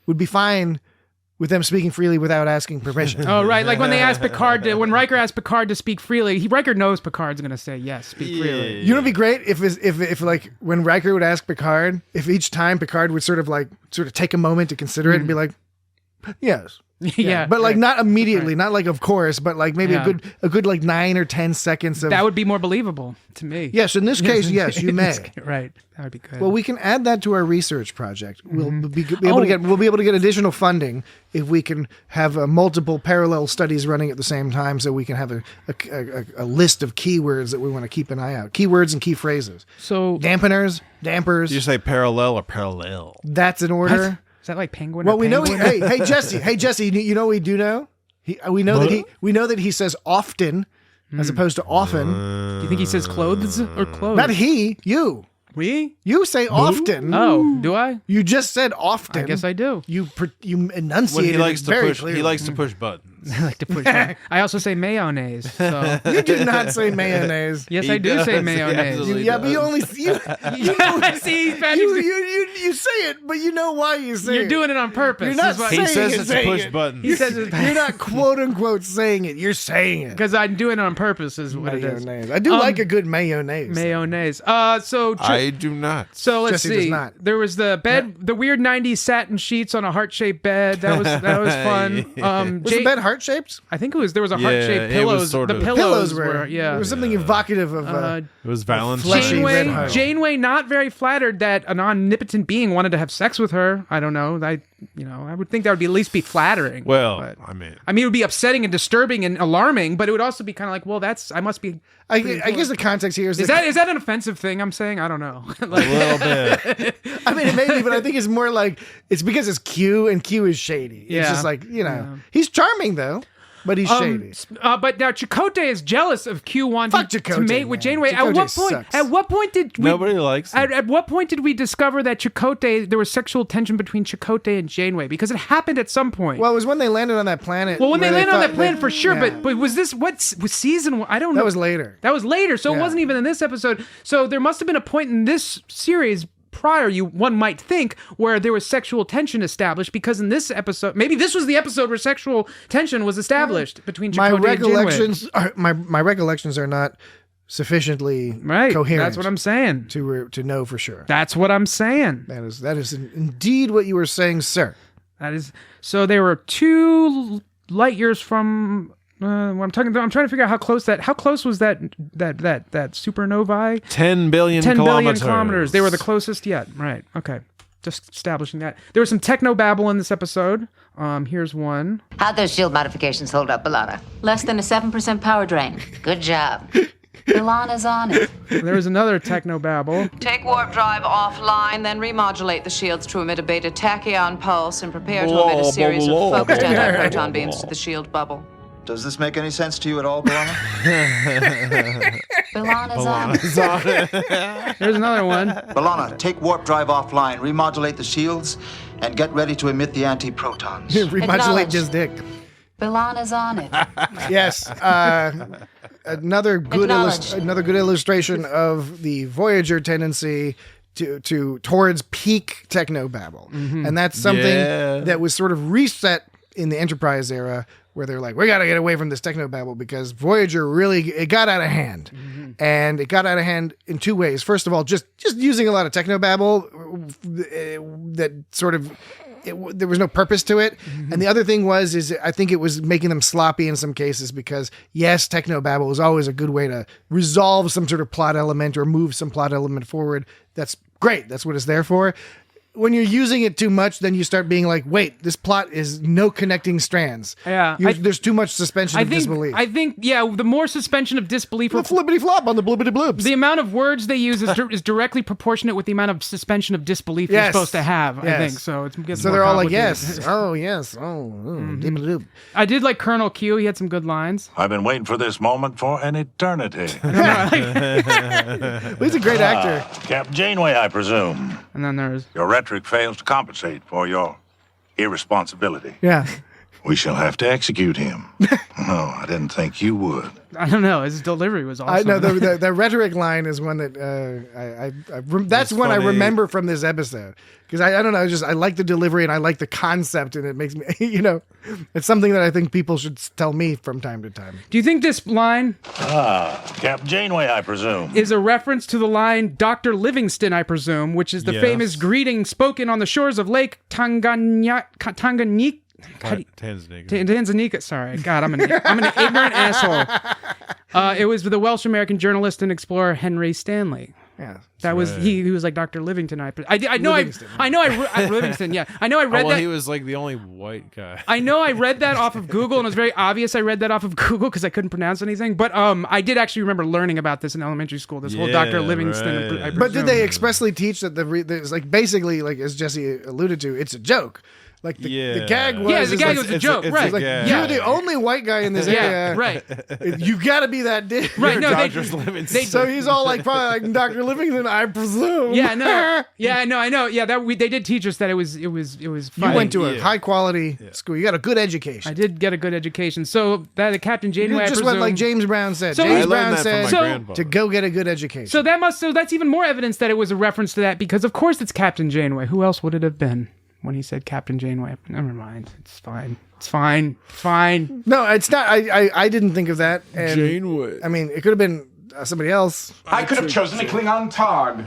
would be fine with them speaking freely without asking permission? Oh, right. Like when they asked Picard, when Riker asked Picard to speak freely, Riker knows Picard's going to say yes, speak freely. You know, it'd be great if like when Riker would ask Picard, if each time Picard would sort of take a moment to consider it and be like, yes, Yeah. But like not immediately, not like of course, but like maybe a good like 9 or 10 seconds of that would be more believable to me. Yes, in this case, yes, you may. Right. That would be good. Well, we can add that to our research project. We'll be able to get additional funding if we can have multiple parallel studies running at the same time, so we can have a list of keywords that we want to keep an eye out. Keywords and key phrases. So dampers. Did you say parallel or parallel? That's in order. What? Is that like penguin? Well, or we penguin? know. Hey, Jesse. You know what we do know? We know that he says often as opposed to often. Do you think he says clothes or clothes? Not he. You. We? You say often. Oh, do I? You just said often. I guess I do. You enunciated he likes it very to push. clearly. He likes to push buttons. I like to push. I also say mayonnaise. So. You do not say mayonnaise. Yes, I do say mayonnaise. But you only you see, you say it, but you know why you say it. You're doing it on purpose. You're not saying he says it, it's to push buttons. He says you're not quote unquote saying it. You're saying it because I'm doing it on purpose. Is what mayonnaise. it is. I do like a good mayonnaise. Mayonnaise. So I do not. So let's Jesse does see. not. There was the bed, the weird '90s satin sheets on a heart-shaped bed. That was fun. Was the bed heart-shaped? I think it was. There was a heart-shaped pillows. The pillows were. Yeah. There was something evocative of. It was Valentine's. Janeway not very flattered that an omnipotent being wanted to have sex with her. I don't know. I would think that would at least be flattering. Well, but, I mean, it would be upsetting and disturbing and alarming, but it would also be kind of like, well, I must be. I guess the context here is that an offensive thing I'm saying? I don't know. A little bit. I mean, it may be, but I think it's more like it's because it's Q and Q is shady. Yeah. It's just like he's charming though. But he's shady. But now Chakotay is jealous of Q wanting to mate with Janeway. Chakotay At what point did nobody likes him. At what point did we discover that there was sexual tension between Chakotay and Janeway? Because it happened at some point. Well, it was when they landed on that planet. Well, when they landed on that planet for sure. Yeah. But was this was season? I don't know. That was later. So it wasn't even in this episode. So there must have been a point in this series prior, one might think, where there was sexual tension established, because in this episode, maybe this was the episode where sexual tension was established between Chakotay and Janeway. My recollections are not sufficiently coherent. That's what I'm saying. To know for sure. That's what I'm saying. That is indeed what you were saying, sir. That is. So they were 2 light years from. I'm trying to figure out how close was that supernovae? 10 billion kilometers. They were the closest yet. Right. Okay. Just establishing that. There was some technobabble in this episode. Here's one. How'd those shield modifications hold up, B'Elanna? Less than a 7% power drain. Good job. B'Elanna's on it. There was another technobabble. Take warp drive offline, then remodulate the shields to emit a beta tachyon pulse and prepare to emit a series of focused anti-proton beams to the shield bubble. Does this make any sense to you at all, B'Elanna? B'Elanna's on it. There's another one. B'Elanna, take warp drive offline, remodulate the shields, and get ready to emit the anti-protons. Remodulate his dick. B'Elanna's on it. Yes. Another good illustration of the Voyager tendency towards peak technobabble. Mm-hmm. And that's something that was sort of reset in the Enterprise era, where they're like, we got to get away from this technobabble, because Voyager it got out of hand. Mm-hmm. And it got out of hand in 2 ways. First of all, just using a lot of technobabble that sort of, there was no purpose to it. Mm-hmm. And the other thing is I think it was making them sloppy in some cases, because yes, technobabble is always a good way to resolve some sort of plot element or move some plot element forward. That's great. That's what it's there for. When you're using it too much, then you start being like, wait, this plot is no connecting strands. Yeah. There's too much suspension of disbelief. I think, the more suspension of disbelief... The flippity flop on the blibbity bloops. The amount of words they use is directly proportionate with the amount of suspension of disbelief you're supposed to have, I think. So it gets more they're all like, complicated. yes, dibbity-doop. I did like Colonel Q. He had some good lines. I've been waiting for this moment for an eternity. He's a great actor. Captain Janeway, I presume. And then there's... Your rhetoric fails to compensate for your irresponsibility. Yeah. We shall have to execute him. No, I didn't think you would. I don't know. His delivery was awesome. I know the rhetoric line is one that that's one funny. I remember from this episode, because I don't know, I like the delivery and I like the concept, and it makes me it's something that I think people should tell me from time to time. Do you think this line, Captain Janeway, I presume, is a reference to the line Dr. Livingston, I presume, which is the famous greeting spoken on the shores of Lake Tanganyika? Tanzania. Sorry, God, I'm an ignorant asshole. It was the Welsh American journalist and explorer Henry Stanley. Yeah, that was he was like Dr. Livingston. Livingston. Yeah, I know. I read that. He was like the only white guy. I know. I read that off of Google, and it was very obvious. I read that off of Google because I couldn't pronounce anything. But I did actually remember learning about this in elementary school. This whole Dr. Livingston. Right. But did they expressly teach that there's like basically like as Jesse alluded to, it's a joke. Like the gag was the gag was a joke, right? Like, you're the only white guy in this area, right? You got to be that dick, right? No, so he's all like probably like Dr. Livingston, I presume. Yeah, no, I know. Yeah, they did teach us that it was fun. You went to a high quality school. You got a good education. I did get a good education. So that the Captain Janeway, you just went like James Brown said. So James Brown said to go get a good education. So that's even more evidence that it was a reference to that because of course it's Captain Janeway. Who else would it have been? When he said Captain Janeway, never mind. It's fine. No, it's not. I didn't think of that. And, Janeway. I mean, it could have been somebody else. I could have chosen a Klingon Tog.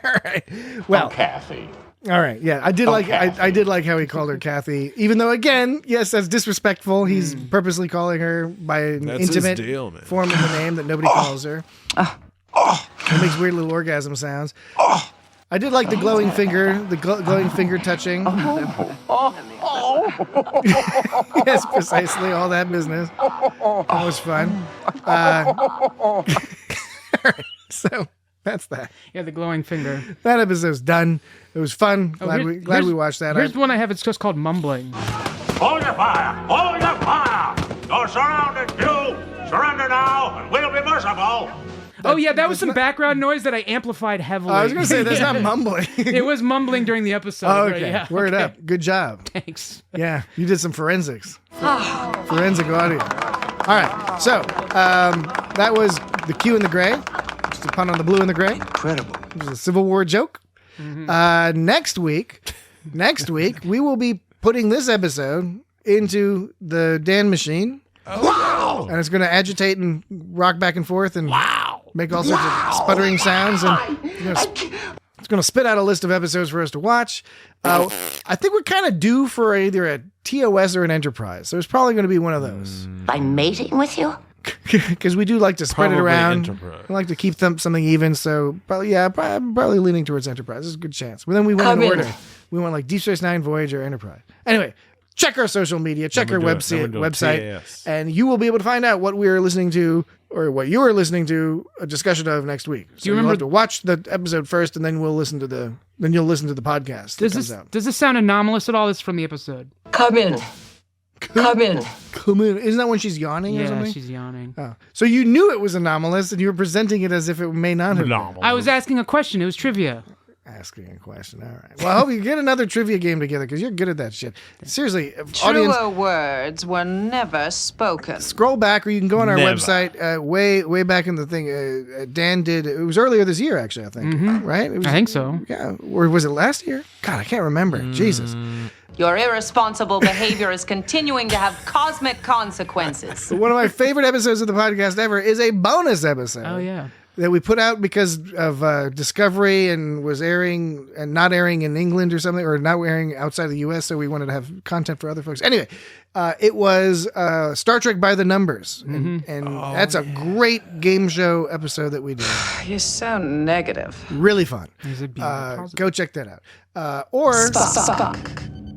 All right. Well, Kathy. All right. Yeah, I did I did like how he called her Kathy, even though again, yes, that's disrespectful. He's purposely calling her by an intimate form of the name that nobody calls her. It makes weird little orgasm sounds. I did like the glowing finger, glowing finger touching. Yes, precisely, all that business. That was fun. All right, so that's that. Yeah, the glowing finger. That episode's done. It was fun. Glad we watched that. Here's one I have. It's just called Mumbling. Hold your fire! Hold your fire! You're surrounded, you! Surrender now, and we'll be merciful! Oh yeah, that was some background noise that I amplified heavily. I was going to say, that's not mumbling. It was mumbling during the episode. Oh, okay. Right? Yeah. Word up. Good job. Thanks. Yeah, you did some forensics. Forensic audio. All right, so that was the Q and the Gray. Just a pun on the blue and the gray. Incredible. It was a Civil War joke. Mm-hmm. Next week, we will be putting this episode into the Dan machine. Oh, wow! And it's going to agitate and rock back and forth and make all sorts of sputtering sounds. And it's going to spit out a list of episodes for us to watch. I think we're kind of due for either a TOS or an Enterprise. So it's probably going to be one of those. By mating with you? Because we do like to spread it around. Enterprise. We like to keep something even. So probably leaning towards Enterprise. There's a good chance. But then we went in order. We went like Deep Space Nine, Voyager, Enterprise. Anyway. Check our social media, check our website, and you will be able to find out what we are listening to or what you are listening to a discussion of next week. So you'll have to watch the episode first, and then you'll listen to the podcast. Does this sound anomalous at all? This is from the episode. Come in. Isn't that when she's yawning or something? Yeah, she's yawning. Oh. So you knew it was anomalous, and you were presenting it as if it may not have been. I was asking a question. It was trivia. Asking a question. All right. Well, I hope you get another trivia game together because you're good at that shit. Seriously, truer words were never spoken. Scroll back, or you can go on our website. Way back in the thing. Dan did. It was earlier this year, actually. I think. Mm-hmm. Right? I think so. Yeah. Or was it last year? God, I can't remember. Jesus. Your irresponsible behavior is continuing to have cosmic consequences. One of my favorite episodes of the podcast ever is a bonus episode. Oh yeah. That we put out because of Discovery and was airing and not airing in England or something, or not airing outside of the U.S., so we wanted to have content for other folks. Anyway, it was Star Trek by the Numbers, and that's a great game show episode that we did. You sound negative. Really fun. Go check that out. Or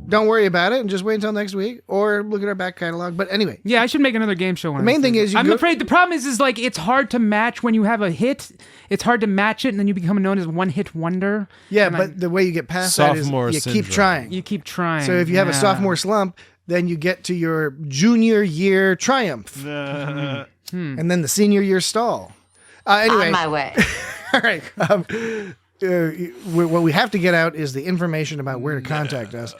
don't worry about it and just wait until next week, or look at our back catalog. But anyway. Yeah, I should make another game show. The main thing is I'm afraid the problem is like it's hard to match when you have a hit. It's hard to match it, and then you become known as one-hit wonder. Yeah, but the way you get past that is you keep trying. You keep trying. So if you have a sophomore slump, then you get to your junior year triumph. And then the senior year stall. Anyway. On my way. All right. What we have to get out is the information about where to contact us.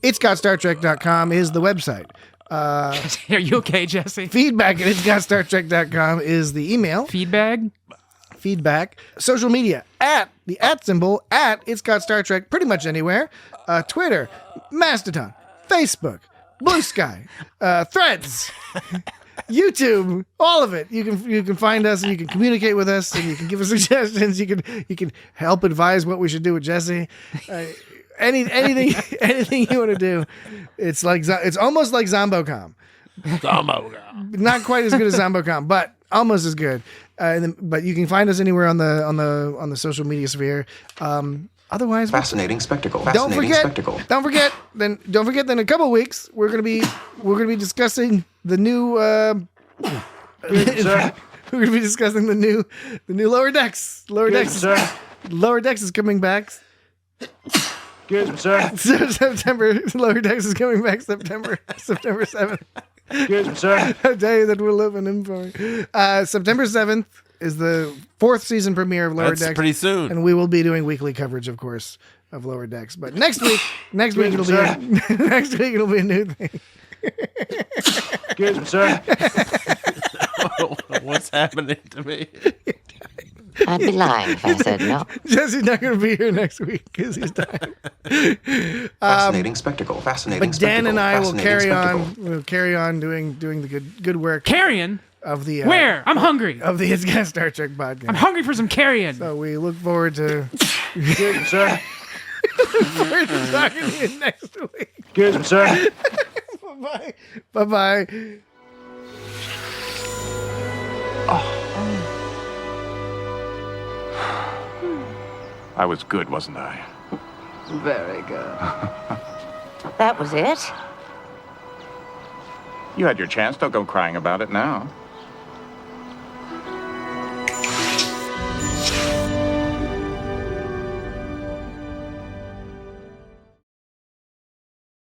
Itsgotstartrek.com is the website. Are you okay, Jesse? Feedback at itsgotstartrek.com is the email. Feedback. Social media at the @ at itsgotstartrek, pretty much anywhere. Twitter, Mastodon, Facebook, Blue Sky, Threads, YouTube, all of it. You can find us and you can communicate with us and you can give us suggestions. You can help advise what we should do with Jesse. anything you want to do. It's almost like Zombocom. Not quite as good as Zombocom, but almost as good. But you can find us anywhere on the social media sphere. Otherwise, fascinating spectacle. Don't forget. Then in a couple of weeks we're gonna be discussing the new. We're gonna be discussing the new Lower Decks. Lower Decks is coming back. Excuse me, sir. Lower Decks is coming back September 7th. Excuse me, sir. A day that we're living in for. September 7th is the 4th season premiere of Lower Decks. That's pretty soon. And we will be doing weekly coverage, of course, of Lower Decks. But next week it'll be a new thing. Excuse me, sir. What's happening to me? I'd be lying if I said no. Jesse's not going to be here next week because he's dying. Fascinating spectacle. Fascinating. But Dan and I will carry on. We'll carry on doing the good work. Carrion of the where? I'm hungry. Of the It's Got Star Trek podcast. I'm hungry for some carrion. So we look forward to. Excuse me, sir. Look forward to talking to you next week. Excuse me, sir. Bye. I was good, wasn't I? Very good. That was it? You had your chance. Don't go crying about it now.